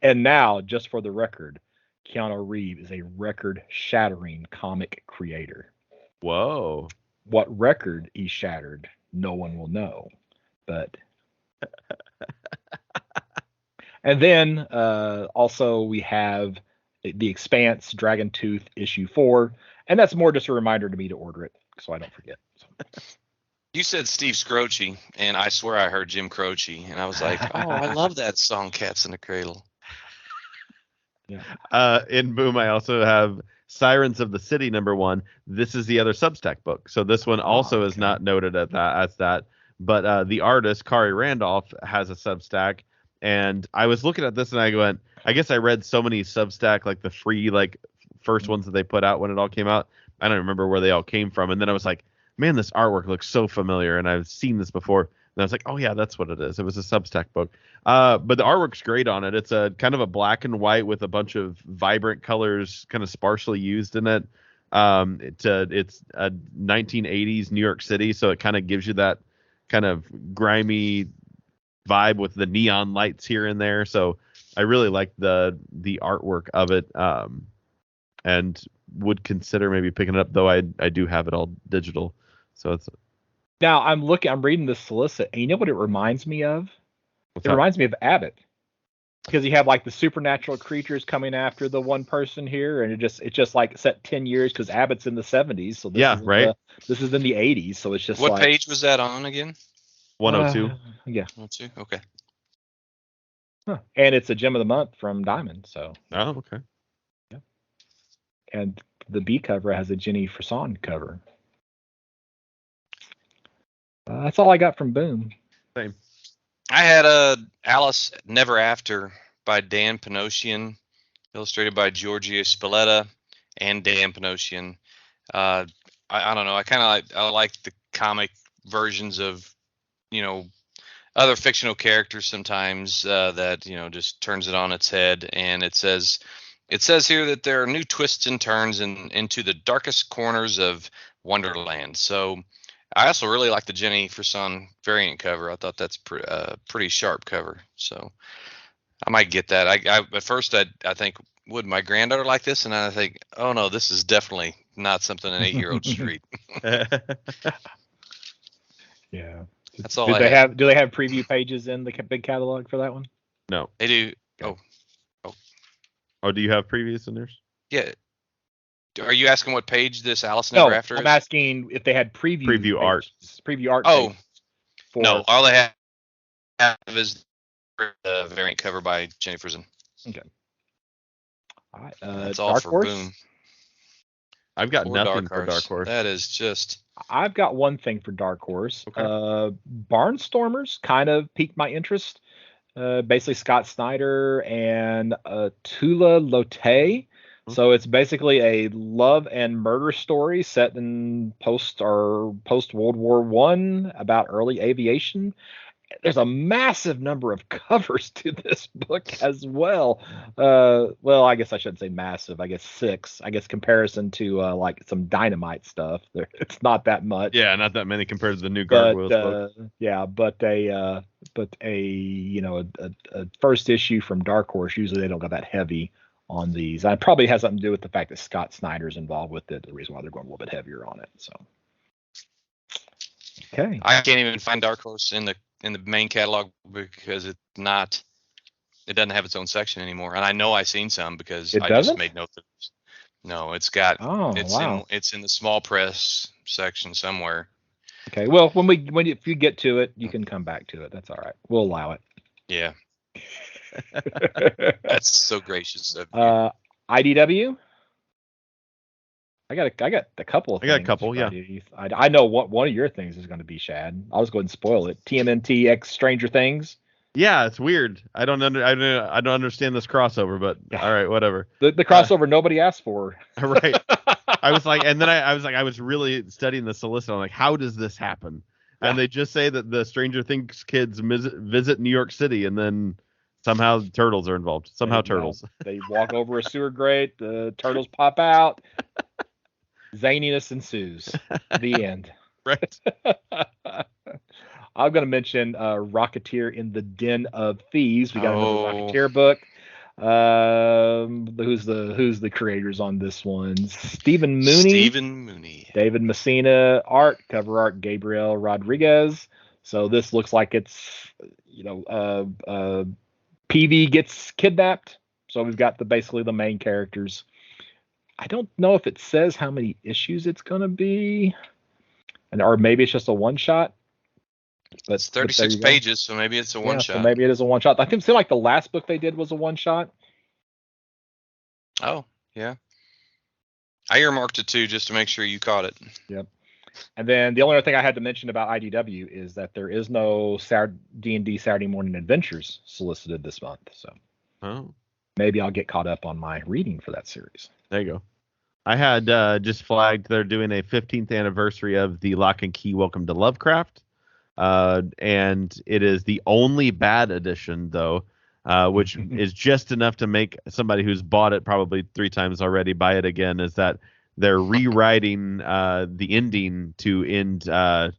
And now, just for the record, Keanu Reeves is a record-shattering comic creator. Whoa. What record he shattered, no one will know. But and then also we have The Expanse, Dragon Tooth issue 4, and that's more just a reminder to me to order it so I don't forget. You said Steve Scroce, and I swear I heard Jim Croce, and I was like, oh, I love that song, Cats in the Cradle. Yeah. In Boom, I also have Sirens of the City #1. This is the other Substack book, so this one also is not noted as that. But the artist Kari Randolph has a Substack, and I was looking at this and I went, I guess I read so many Substack, like the free first ones that they put out when it all came out. I don't remember where they all came from, and then I was like, man, this artwork looks so familiar, and I've seen this before. And I was like, oh yeah, that's what it is. It was a Substack book. But the artwork's great on it. It's a kind of a black and white with a bunch of vibrant colors kind of sparsely used in it. It's a 1980s New York City, so it kind of gives you that kind of grimy vibe with the neon lights here and there. So I really like the artwork of it, and would consider maybe picking it up, though I do have it all digital. So it's Now I'm reading the solicit, and you know what it reminds me of? Reminds me of Abbott, because you have like the supernatural creatures coming after the one person here, and it's just like set 10 years because Abbott's in the 70s. So this is in the 80s, so it's just what page was that on again? 102. Yeah. 102. Okay. Huh. And it's a gem of the month from Diamond. So. Oh, okay. Yeah. And the B cover has a Jenny Frison cover. That's all I got from Boom. Same. I had Alice Never After by Dan Panosian, illustrated by Giorgio Spalletta and Dan Panosian. I don't know. I like the comic versions of, other fictional characters sometimes that, just turns it on its head. And it says here that there are new twists and turns into the darkest corners of Wonderland. So I also really like the Jenny Frison variant cover. I thought that's pretty sharp cover. So I might get that. I at first I think, would my granddaughter like this? And then I think, oh no, this is definitely not something an 8-year-old should read. Yeah. That's all Do I they have. have preview pages in the big catalog for that one? No. They do. Oh, do you have previews in there? Yeah. Are you asking what page this Alice Never After is? I'm asking if they had preview art. Preview art. Oh, no. All they have is the variant cover by Jenny Frison. Okay. All right. That's all Dark for Horse? Boom. I've got Or nothing for Dark Horse. That is just. I've got one thing for Dark Horse. Okay. Barnstormers kind of piqued my interest. Basically Scott Snyder and Tula Lotay. So it's basically a love and murder story set in post World War I about early aviation. There's a massive number of covers to this book as well. Well, I guess I shouldn't say massive. I guess 6. I guess comparison to like some Dynamite stuff. It's not that much. Yeah, not that many compared to the new Gargoyles book. Yeah, but a first issue from Dark Horse, usually they don't go that heavy on these. And it probably has something to do with the fact that Scott Snyder's involved with it. The reason why they're going a little bit heavier on it. So, okay. I can't even find Dark Horse in the main catalog because it doesn't have its own section anymore. And I know I've seen some because It I doesn't? just made note of it. No, it's got Wow. it's in the small press section somewhere. Okay. Well, if you get to it, you can come back to it. That's all right. We'll allow it. Yeah. That's so gracious of you. IDW. I got a couple of things. I got a couple, yeah. I know what one of your things is going to be, Shad. I'll just go ahead and spoil it. TMNT X Stranger Things. Yeah, it's weird. I don't understand this crossover, but all right, whatever. The crossover nobody asked for. Right. I was like, and then I was really studying the solicit. I'm like, how does this happen? Yeah. And they just say that the Stranger Things kids visit New York City, and then somehow turtles are involved. Turtles. They walk over a sewer grate. The turtles pop out. Zaniness ensues. The end. Right. I'm going to mention Rocketeer in the Den of Thieves. We got another Oh. Rocketeer book. Who's the creators on this one? Stephen Mooney. Stephen Mooney. David Messina cover art Gabriel Rodriguez. So this looks like it's PV gets kidnapped. So we've got basically the main characters. I don't know if it says how many issues it's going to be, or maybe it's just a one shot. But It's 36 pages, so maybe it's a one shot. So maybe it is a one shot. I think it seemed like the last book they did was a one shot. Oh, yeah. I earmarked it too, just to make sure you caught it. Yep. And then the only other thing I had to mention about IDW is that there is no D&D Saturday Morning Adventures solicited this month. So maybe I'll get caught up on my reading for that series. There you go. I had just flagged they're doing a 15th anniversary of the Lock and Key Welcome to Lovecraft. And it is the only bad edition, though, which is just enough to make somebody who's bought it probably 3 times already buy it again, is that they're rewriting the ending to end have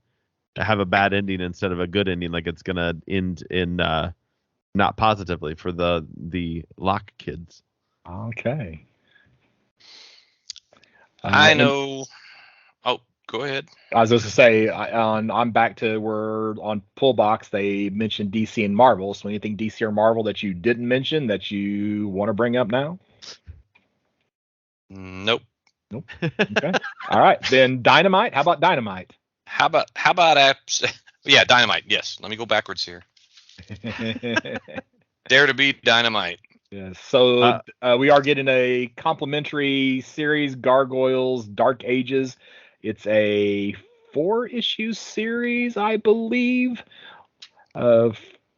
a bad ending instead of a good ending, like it's going to end in not positively for the Lock kids. Okay. I know. Oh, go ahead. I was just to say, I'm back to where on Pullbox they mentioned DC and Marvel. So anything DC or Marvel that you didn't mention that you want to bring up now? Nope. Okay. All right. Then Dynamite. How about Dynamite? How about apps? Yeah, Dynamite. Yes. Let me go backwards here. Dare to Beat Dynamite. Yes. So we are getting a complimentary series, Gargoyles Dark Ages. It's a 4-issue series, I believe. So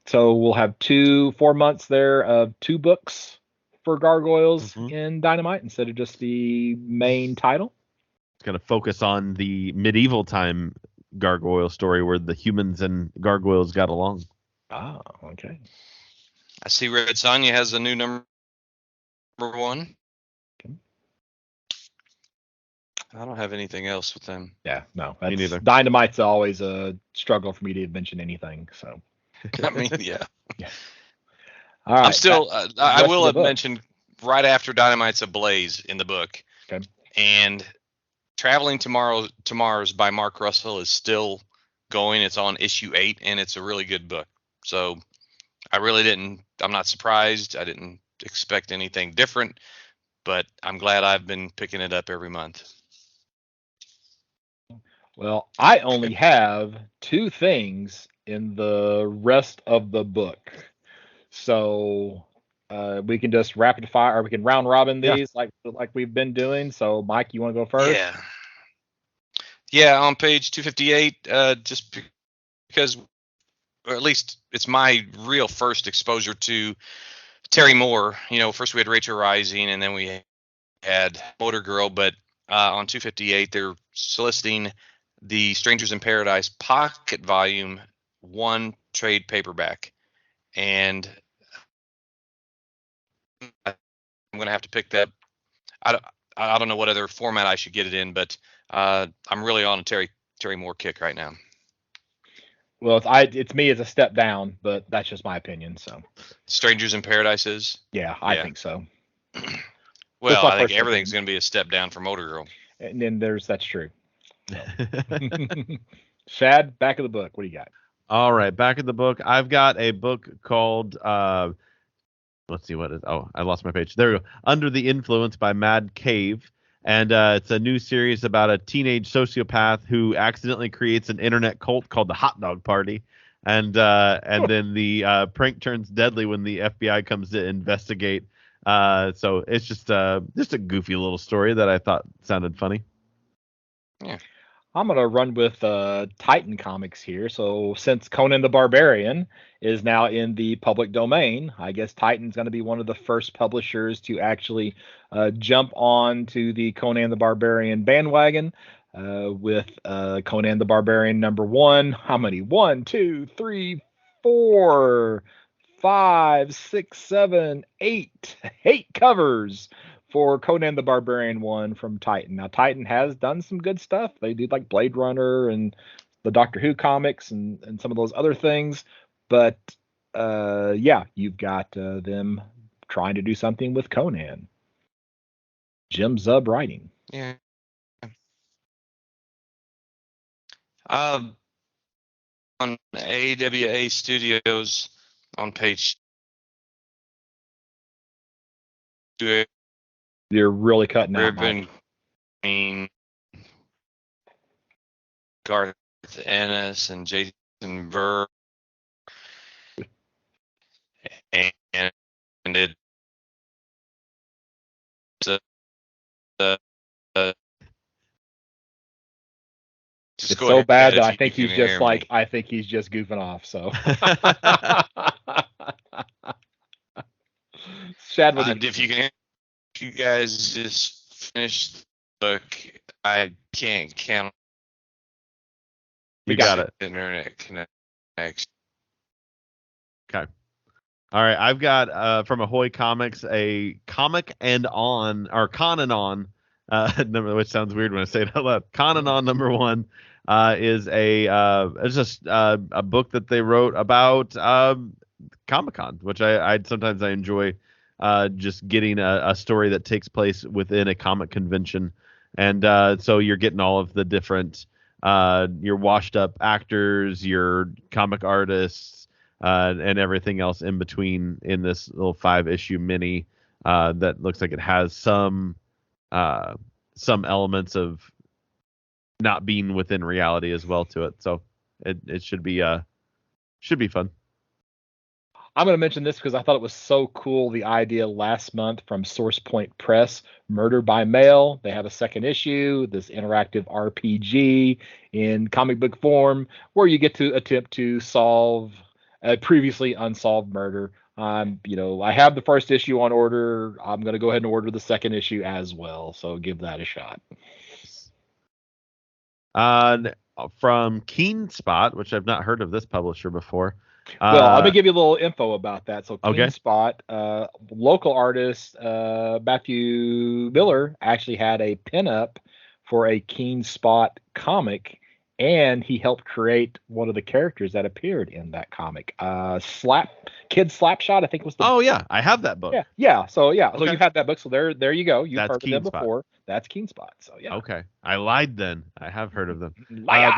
we'll have 4 months there of 2 books for Gargoyles in Dynamite instead of just the main title. It's going to focus on the medieval time gargoyle story where the humans and gargoyles got along. Ah, okay. I see Red Sonja has a new number 1. Okay. I don't have anything else with them. Yeah, no. Me neither. Dynamite's always a struggle for me to mention anything. So. I mean, yeah. All right. I'm still. I will have book. mentioned right after Dynamite's ablaze in the book. Okay. And Traveling Tomorrows by Mark Russell is still going. It's on issue 8, and it's a really good book. So I'm not surprised. I didn't expect anything different, but I'm glad I've been picking it up every month. Well, I only have 2 things in the rest of the book. So we can just rapid fire, or we can round robin these like we've been doing. So Mike, you want to go first? Yeah, on page 258, just because, or at least it's my real first exposure to Terry Moore. First we had Rachel Rising, and then we had Motor Girl, but on 258 they're soliciting the Strangers in Paradise Pocket Volume 1 trade paperback, and I'm going to have to pick that. I don't know what other format I should get it in, but I'm really on a Terry Moore kick right now. Well, it's me as a step down, but that's just my opinion. So Strangers in Paradise is? Yeah, I think so. Well, my I think personal everything's going to be a step down for Motor Girl. And then that's true. Shad, back of the book. What do you got? All right, back in the book. I've got a book called let's see what is. Oh, I lost my page. There we go. Under the Influence by Mad Cave. And it's a new series about a teenage sociopath who accidentally creates an internet cult called the Hot Dog Party. And then the prank turns deadly when the FBI comes to investigate. So it's just a goofy little story that I thought sounded funny. Yeah. I'm going to run with Titan Comics here. So since Conan the Barbarian is now in the public domain, I guess Titan's going to be one of the first publishers to actually jump on to the Conan the Barbarian bandwagon with Conan the Barbarian #1. How many? 1, 2, 3, 4, 5, 6, 7, 8. 8 covers for Conan the Barbarian 1 from Titan. Now, Titan has done some good stuff. They do like Blade Runner and the Doctor Who comics and some of those other things. But yeah, you've got them trying to do something with Conan. Jim Zub writing. Yeah. On AWA Studios on page 2. You're really cutting out, Ribbon Mike. Green, Garth Ennis, and Jason Burr, and it it's so bad that I think he's just like I think he's just goofing off. So, Shad, if you guys just finish the book, I can't count. You got it. Internet connection. Okay. All right. I've got from Ahoy Comics a Comic and On or Con and On number, which sounds weird when I say it out loud. Con and On #1 is it's just a book that they wrote about Comic-Con, which I sometimes I enjoy just getting a story that takes place within a comic convention. And so you're getting all of the different your washed up actors, your comic artists, and everything else in between in this little 5-issue mini that looks like it has some elements of not being within reality as well to it. So it should be fun. I'm going to mention this because I thought it was so cool. The idea last month from Source Point Press, Murder by Mail. They have a second issue, this interactive RPG in comic book form, where you get to attempt to solve a previously unsolved murder. I have the first issue on order. I'm going to go ahead and order the second issue as well. So give that a shot. From Keen Spot, which I've not heard of this publisher before. Well, I'm gonna give you a little info about that. So Keen Okay. Spot, local artist Matthew Miller actually had a pinup for a Keen Spot comic, and he helped create one of the characters that appeared in that comic. Kid Slapshot, I think was the. Oh yeah, I have that book. Yeah. So Okay. you've had that book. So there you go. You've That's heard of them Keen Spot. before. That's Keen Spot. So yeah. Okay, I lied then. I have heard of them. Liar!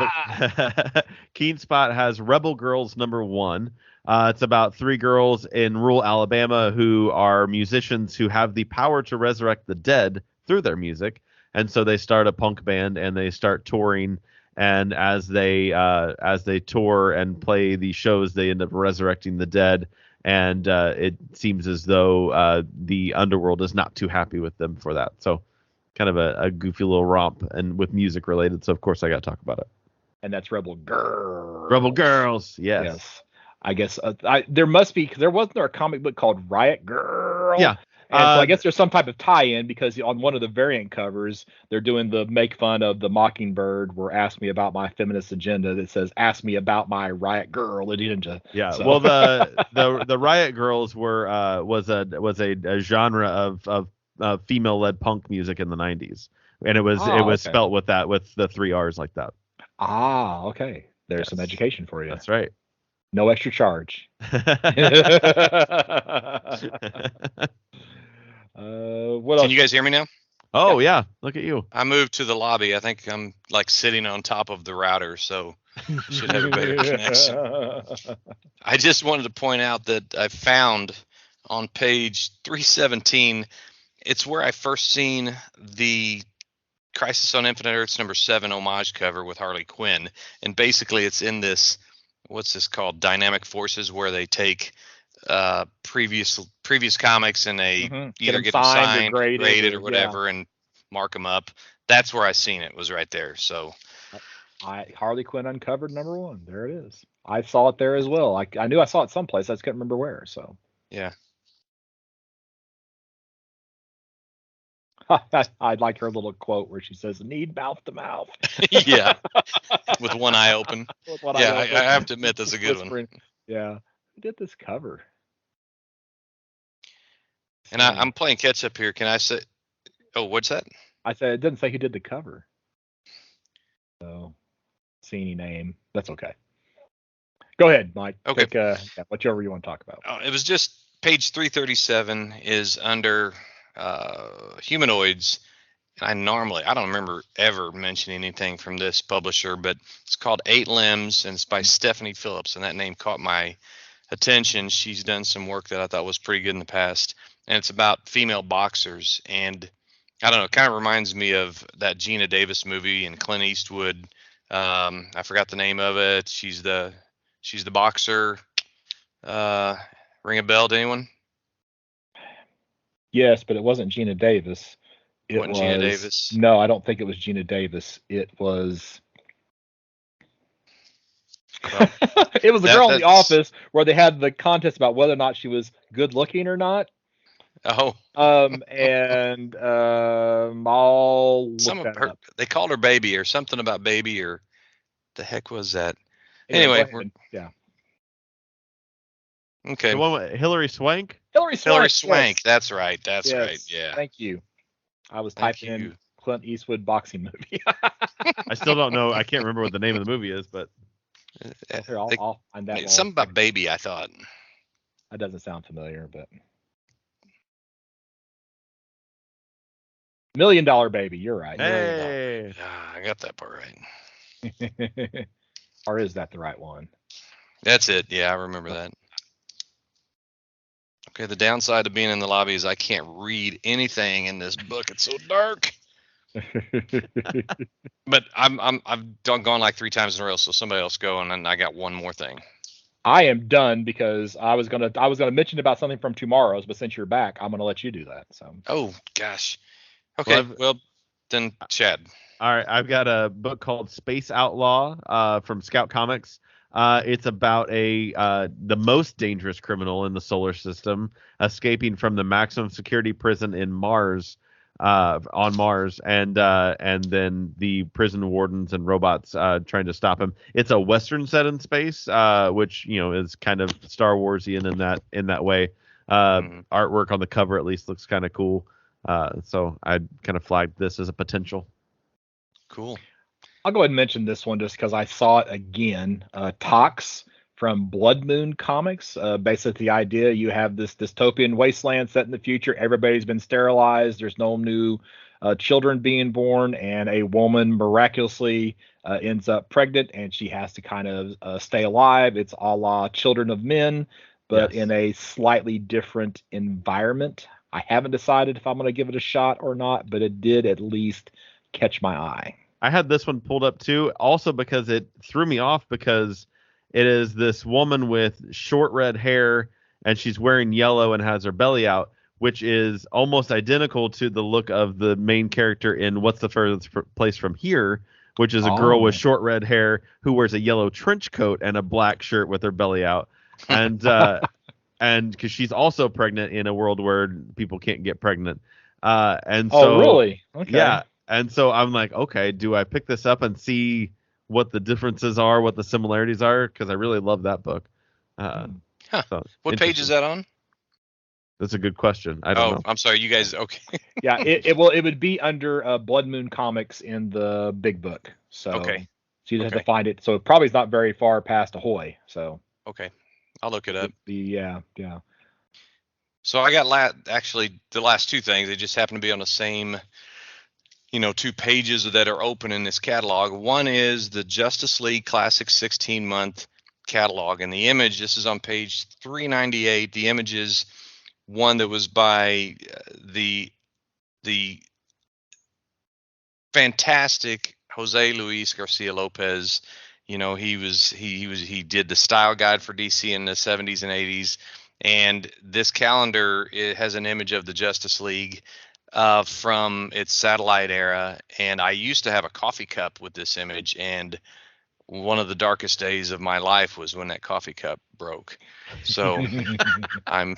Keen Spot has Rebel Girls #1. It's about 3 girls in rural Alabama who are musicians who have the power to resurrect the dead through their music, and so they start a punk band and they start touring. And as they tour and play these shows, they end up resurrecting the dead. And it seems as though the underworld is not too happy with them for that. So kind of a goofy little romp and with music related. So of course I got to talk about it. And that's Rebel Girls. Rebel Girls. Yes. I guess there must be, because there wasn't a comic book called Riot Girl. Yeah. And so I guess there's some type of tie-in, because on one of the variant covers, they're doing the make fun of the Mockingbird, where "Ask me about my feminist agenda" that says "Ask me about my Riot Girl ninja." Yeah. So. Well, the Riot Girls was a genre of female-led punk music in the 90s, and it was spelt with the 3 R's like that. Ah, okay. There's some education for you. That's right. No extra charge. What else? Can you guys hear me now? Oh yeah, look at you. I moved to the lobby. I think I'm like sitting on top of the router, so should have a better connection. I just wanted to point out that I found on page 317, it's where I first seen the Crisis on Infinite Earths #7 homage cover with Harley Quinn, and basically it's in this, what's this called, Dynamic Forces, where they take previous comics and they either get them signed or graded or whatever, and mark them up. That's where I seen it, was right there. So Harley Quinn Uncovered #1. There it is. I saw it there as well. I knew I saw it someplace. I just couldn't remember where. So yeah. I'd like her little quote where she says, "Need mouth to mouth." Yeah, with one eye open. I have to admit that's a good one. Yeah, who did this cover? And I'm playing catch up here. Can I say? Oh, what's that? I said it didn't say who did the cover. So, see any name? That's okay. Go ahead, Mike. Okay. Take, whichever you want to talk about. It was just page 337 is under humanoids. And I don't remember ever mentioning anything from this publisher, but it's called 8 Limbs, and it's by Stephanie Phillips, and that name caught my attention. She's done some work that I thought was pretty good in the past, and it's about female boxers. And I don't know, it kind of reminds me of that Gina Davis movie and Clint Eastwood. I forgot the name of it. She's the boxer. Ring a bell to anyone? Yes, but it wasn't Gina Davis. It wasn't Gina Davis? No, I don't think it was Gina Davis. It was. Well, it was the girl in the office where they had the contest about whether or not she was good looking or not. Oh. And I'll look that up. They called her Baby or something about Baby, or the heck was that? Anyway, yeah. Okay. The one with Hilary Swank? Hilary Swank. Yes. That's right. That's yes. right. Yeah. Thank you. I was typing in Clint Eastwood boxing movie. I still don't know. I can't remember what the name of the movie is, but Here, I'll find that. Something about Baby, I thought. That doesn't sound familiar, but $1 Million Baby. You're right. Hey. I got that part right. Or is that the right one? That's it. Yeah, I remember that. Okay, the downside of being in the lobby is I can't read anything in this book. It's so dark. But I've gone like 3 times in a row, so somebody else go, and then I got one more thing. I am done because I was gonna mention about something from tomorrow's, but since you're back, I'm gonna let you do that. So. Oh gosh. Okay. Well, then Chad. All right, I've got a book called Space Outlaw from Scout Comics. It's about the most dangerous criminal in the solar system escaping from the maximum security prison in Mars, on Mars, and then the prison wardens and robots trying to stop him. It's a Western set in space, which is kind of Star Warsian in that way. Artwork on the cover at least looks kind of cool. So I kind of flagged this as a potential. Cool. I'll go ahead and mention this one just because I saw it again. Tox from Blood Moon Comics. Basically, the idea you have this dystopian wasteland set in the future. Everybody's been sterilized. There's no new children being born, and a woman miraculously ends up pregnant, and she has to kind of stay alive. It's a la Children of Men, but in a slightly different environment. I haven't decided if I'm going to give it a shot or not, but it did at least catch my eye. I had this one pulled up too, also because it threw me off because it is this woman with short red hair and she's wearing yellow and has her belly out, which is almost identical to the look of the main character in What's the Furthest Place from Here, which is a girl with short red hair who wears a yellow trench coat and a black shirt with her belly out. And and because she's also pregnant in a world where people can't get pregnant. And so, really? Okay. Yeah. And so I'm like, okay, do I pick this up and see what the differences are, what the similarities are? Because I really love that book. So what page is that on? That's a good question. I don't know. I'm sorry, you guys. Okay. Yeah, it would be under Blood Moon Comics in the big book. So okay. So you have to find it. So it probably is not very far past Ahoy. So okay, I'll look it up. Yeah. So I got actually the last two things. They just happen to be on the same, 2 pages that are open in this catalog. One is the Justice League Classic 16-month catalog, and the image. This is on page 398. The image is one that was by the fantastic Jose Luis Garcia Lopez. He did the style guide for DC in the 70s and 80s, and this calendar, it has an image of the Justice League from its satellite era. And I used to have a coffee cup with this image, and one of the darkest days of my life was when that coffee cup broke. So I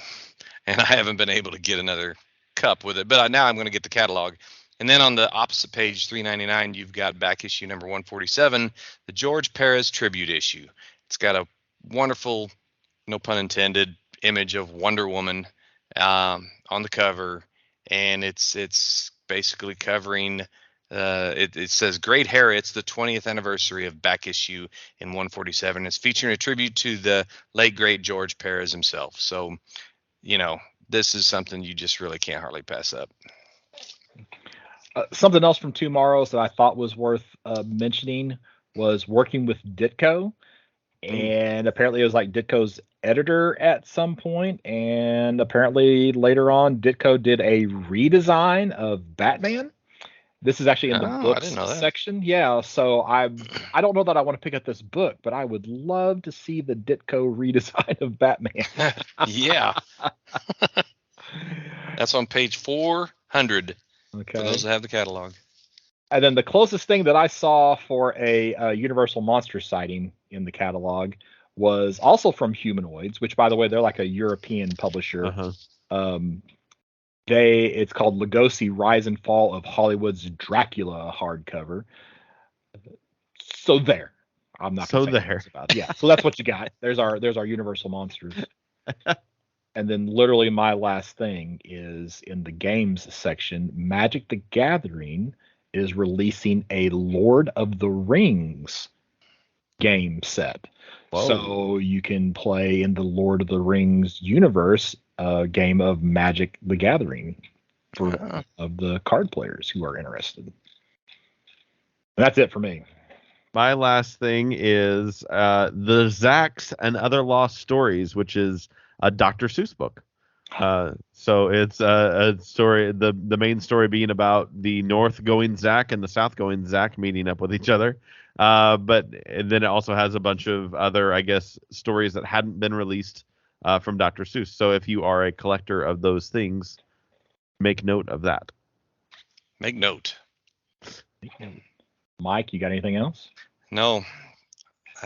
haven't been able to get another cup with it, but now I'm going to get the catalog. And then on the opposite page, 399, you've got back issue number 147, the George Perez tribute issue. It's got a wonderful, no pun intended, image of Wonder Woman on the cover, and it's basically covering. It says Great Hair. It's the 20th anniversary of back issue in 147. It's featuring a tribute to the late great George Perez himself. So, this is something you just really can't hardly pass up. Something else from Tomorrow's that I thought was worth mentioning was working with Ditko. And apparently it was like Ditko's editor at some point. And apparently later on, Ditko did a redesign of Batman. This is actually in the books section. Yeah. So I don't know that I want to pick up this book, but I would love to see the Ditko redesign of Batman. Yeah. That's on page 400. Okay. For those that have the catalog. And then the closest thing that I saw for a Universal Monster sighting in the catalog was also from Humanoids, which, by the way, they're like a European publisher. Uh-huh. It's called Lugosi: Rise and Fall of Hollywood's Dracula hardcover. So there. I'm not so gonna say there. about it. Yeah. So that's what you got. There's our Universal Monsters. And then literally my last thing is in the games section. Magic the Gathering is releasing a Lord of the Rings game set. Whoa. So you can play in the Lord of the Rings universe a game of Magic the Gathering of the card players who are interested. And that's it for me. My last thing is the Zacks and Other Lost Stories, which is a Dr. Seuss book. So it's a story, the main story being about the north going Zack and the south going Zack meeting up with each other. But then it also has a bunch of other, I guess, stories that hadn't been released from Dr. Seuss. So if you are a collector of those things, make note of that. Make note. Mike, you got anything else? No.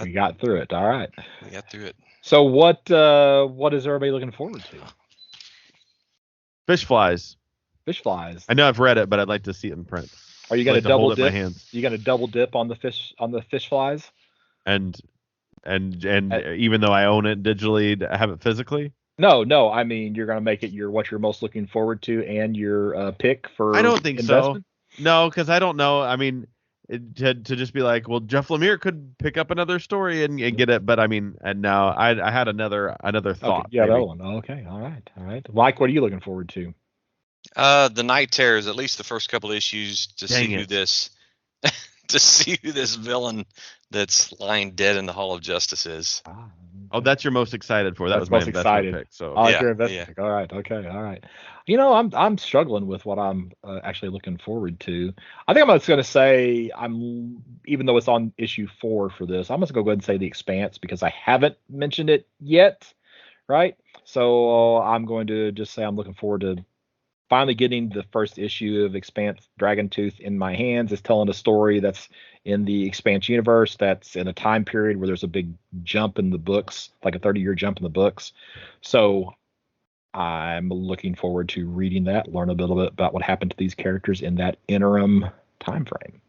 We got through it. All right. We got through it. So what is everybody looking forward to? Fish Flies. Fish Flies. I know I've read it, but I'd like to see it in print. Are you going to double dip? Hands. You going to double dip on the Fish Flies? And even though I own it digitally, I have it physically. No. I mean, you're going to make it what you're most looking forward to and your pick for. I don't think investment? so. No, because I don't know. I mean, to just be like, well, Jeff Lemire could pick up another story and get it, but I mean, and now I had another thought. Okay, yeah, that one. Okay, all right. Mike, what are you looking forward to? The Night Terrors, at least the first couple issues, to Dang see it. who this villain that's lying dead in the Hall of Justice is. Oh, that's your most excited for. That was my most investment excited pick. So Oh, your investment pick. All right. Okay. All right. I'm struggling with what I'm actually looking forward to. I think I'm just going to say even though it's on issue 4 for this, I'm just going to go ahead and say The Expanse because I haven't mentioned it yet. Right. So I'm going to just say I'm looking forward to finally getting the first issue of Expanse Dragon Tooth in my hands. It's telling a story that's in the Expanse universe, that's in a time period where there's a big jump in the books, like a 30-year jump in the books. So I'm looking forward to reading that, learn a little bit about what happened to these characters in that interim time frame.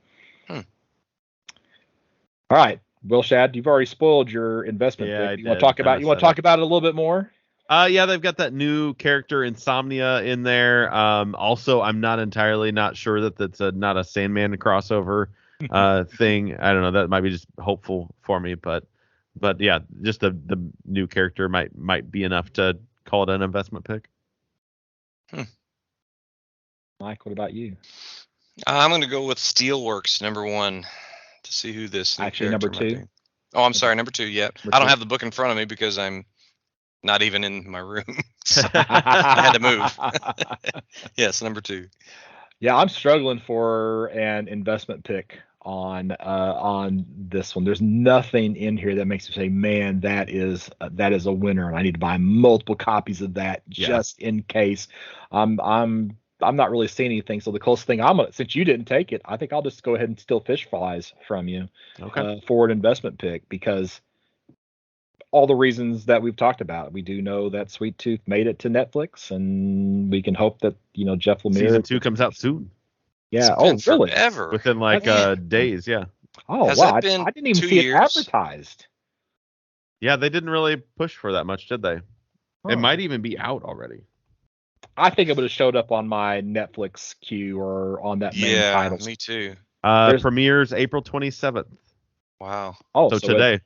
All right, Will Shad, you've already spoiled your investment. Yeah, pick. You want to talk about it a little bit more? Yeah, they've got that new character Insomnia in there. Also, I'm not sure that that's not a Sandman crossover thing. I don't know. That might be just hopeful for me, but yeah, just the new character might be enough to call it an investment pick. Mike, what about you? I'm going to go with Steelworks #1 to see who this new Actually, character number might 2. be. Oh, I'm sorry, #2. Yeah, Number I don't 2. have the book in front of me because I'm not even in my room. So I had to move. Yes, #2. Yeah, I'm struggling for an investment pick on this one. There's nothing in here that makes me say, "Man, that is a winner," and I need to buy multiple copies of that just in case. I'm not really seeing anything. So the closest thing since you didn't take it, I think I'll just go ahead and steal Fish Flies from you for an investment pick, because all the reasons that we've talked about. We do know that Sweet Tooth made it to Netflix, and we can hope that Jeff Lemire Season 2 comes out soon. Yeah. It's been Really? forever. Within like days, yeah. Oh, Has wow. that been I didn't even 2 see it years? advertised. Yeah, they didn't really push for that much, did they? Huh. It might even be out already. I think it would have showed up on my Netflix queue or on that main title. Yeah, me too. Premieres April 27th. Wow. Oh, So today.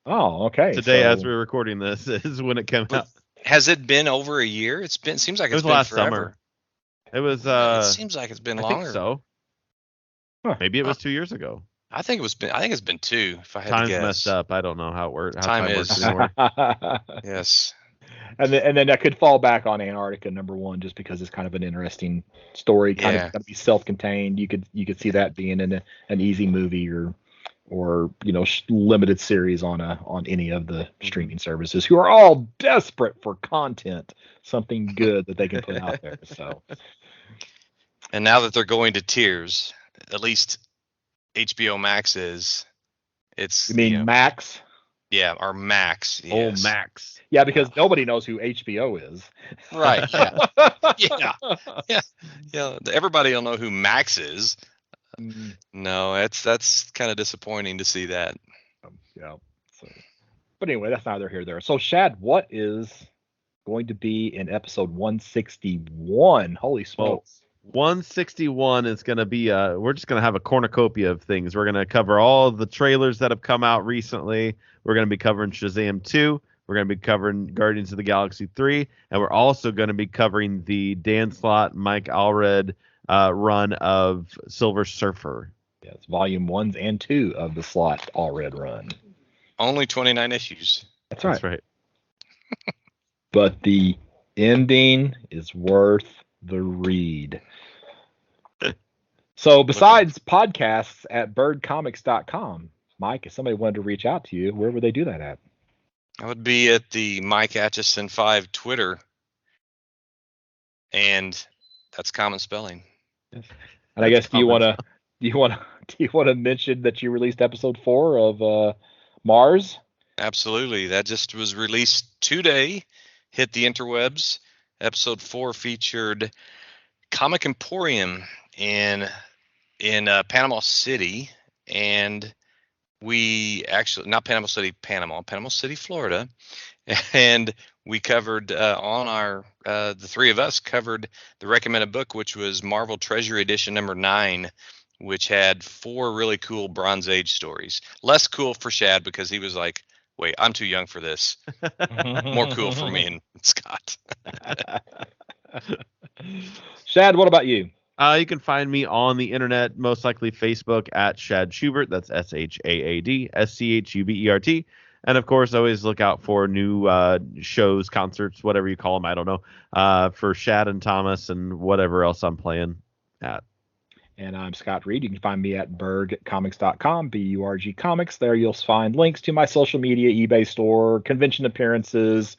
Okay. Today, so, as we're recording this, is when it came out. Has it been over a year? Seems like It was been last forever. summer. It was. It seems like it's been I longer. think so. Huh. Maybe it was 2 years ago. I think it's been 2. If I had Time's to guess. messed up. I don't know how it works. How Time works is. anymore. Yes. And then that could fall back on Antarctica #1 just because it's kind of an interesting story. Kind of going to be self-contained. You could see that being in an easy movie or limited series on any of the streaming services, who are all desperate for content, something good that they can put out there. So. And now that they're going to tiers, at least HBO Max is. It's. You mean Max? Yeah, or Max. Yes. Oh, Max. Yeah, because nobody knows who HBO is. Right. Yeah. Yeah. Everybody will know who Max is. No, that's kind of disappointing to see that. Yeah. So, but anyway, that's neither here nor there. So, Shad, what is going to be in episode 161? Holy smokes! 161 is going to be we're just going to have a cornucopia of things. We're going to cover all the trailers that have come out recently. We're going to be covering Shazam 2. We're going to be covering Guardians of the Galaxy 3, and we're also going to be covering the Dan Slott, Mike Allred run of Silver Surfer. Yes, volume 1 and 2 of the Slott Allred run. Only 29 issues. That's right. That's right. But the ending is worth the read. So besides podcasts at birdcomics.com, Mike, if somebody wanted to reach out to you, where would they do that at? I would be at the Mike Atchison 5 Twitter, and that's common spelling. Yes. And I guess do you want to mention that you released episode 4 of Mars? Absolutely. That just was released today, hit the interwebs. Episode 4 featured Comic Emporium in Panama City, and we actually, not Panama City, Panama City, Florida, and we covered on our the three of us covered the recommended book, which was Marvel Treasury Edition #9, which had 4 really cool Bronze Age stories. Less cool for Shad because he was like, wait, I'm too young for this. More cool for me and Scott. Shad, what about you? You can find me on the internet, most likely Facebook at Shad Schubert. That's SHAAD SCHUBERT. And of course, always look out for new shows, concerts, whatever you call them. I don't know. For Shad and Thomas and whatever else I'm playing at. And I'm Scott Reed. You can find me at burgcomics.com, BURG Comics. There you'll find links to my social media, eBay store, convention appearances,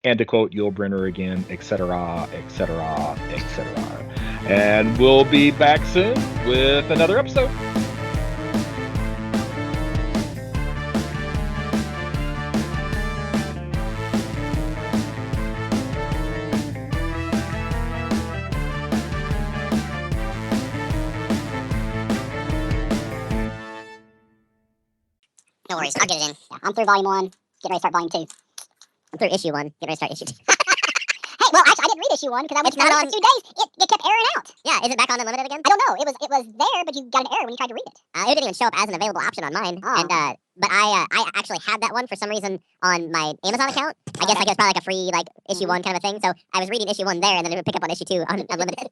and to quote Yul Brynner again, etc., etc., etc. And we'll be back soon with another episode. No worries, I'll get it in. Yeah, I'm through volume 1. Get ready to start volume 2. I'm through issue 1. Get ready to start issue 2. Hey, Well, actually, I didn't read issue 1 because I went on for 2 days. It kept airing out. Yeah, is it back on Unlimited again? I don't know. It was there, but you got an error when you tried to read it. It didn't even show up as an available option on mine. Oh. And but I actually had that one for some reason on my Amazon account. I guess it was probably like a free like issue 1 kind of a thing. So I was reading issue 1 there, and then it would pick up on issue 2 on Unlimited.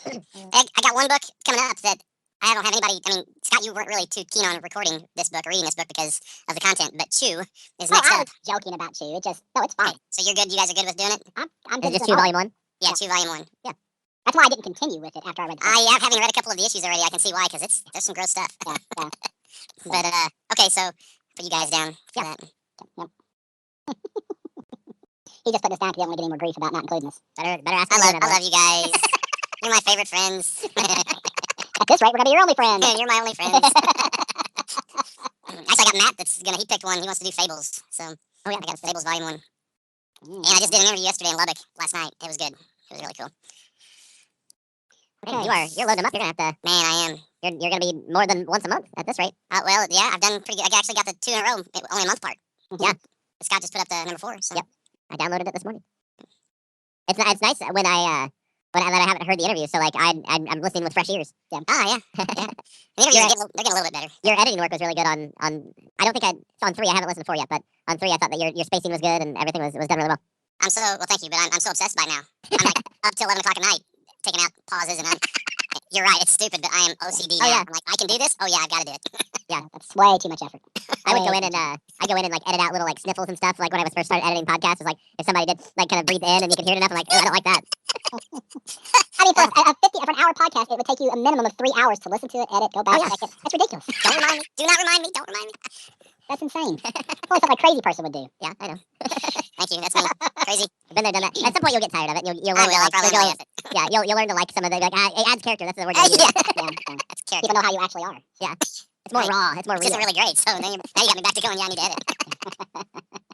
I got one book coming up that I don't have anybody. I mean, Scott, you weren't really too keen on recording this book or reading this book because of the content. But Chew is next I up. was joking about Chew. It's fine. Okay, so you're good. You guys are good with doing it. I'm good. Is it just Chew Volume 1? Yeah, Chew Volume 1. Yeah. That's why I didn't continue with it after I read. Having read a couple of the issues already, I can see why because there's some gross stuff. Yeah. But okay, so put you guys down for that. Yep. He just put us down because he didn't want to get any more grief about not including us. Better ask. I love you guys. You're my favorite friends. At this rate, we're gonna be your only friends. You're my only friends. Actually, I got Matt. He picked one. He wants to do Fables. So I got Fables Volume 1. And I just did an interview yesterday in Lubbock last night. It was good. It was really cool. Okay. You're loading them up. You're gonna have to. Man, I am. You're gonna be more than once a month at this rate. Well, yeah, I've done pretty good. I actually got the 2 in a row, only a month part. Yeah. Scott just put up the number 4. So. Yep. I downloaded it this morning. It's nice when I haven't heard the interview, so like I'm listening with fresh ears. Yeah. Yeah. The interviews they're getting a little bit better. Your editing work was really good on. I don't think on 3. I haven't listened to 4 yet, but on 3 I thought that your spacing was good and everything was done really well. Thank you, but I'm so obsessed by it now. I'm like up till 11 o'clock at night, taking out pauses, and you're right, it's stupid, but I am OCD now. Yeah. I'm like, I can do this? Oh yeah, I've got to do it. Yeah, that's way too much effort. I would go in and like edit out little like sniffles and stuff. Like when I was first started editing podcasts, it was like if somebody did like kind of breathe in and you could hear it enough, I'm like, oh, I don't like that. I mean, for an hour podcast, it would take you a minimum of 3 hours to listen to it, edit, go back, check it. That's ridiculous. Don't remind me. Do not remind me. Don't remind me. That's insane. That's only something a crazy person would do. Yeah, I know. Thank you. That's me. Crazy. Been there, done that. At some point, you'll get tired of it. You'll I learn will. I'll probably to like it. yeah, you'll learn to like some of the like it adds character. That's the word. You use. Yeah. That's character. People know how you actually are. Yeah, it's more raw. It's more Which real. isn't really great. So now you got me back to going. Yeah, I need to edit.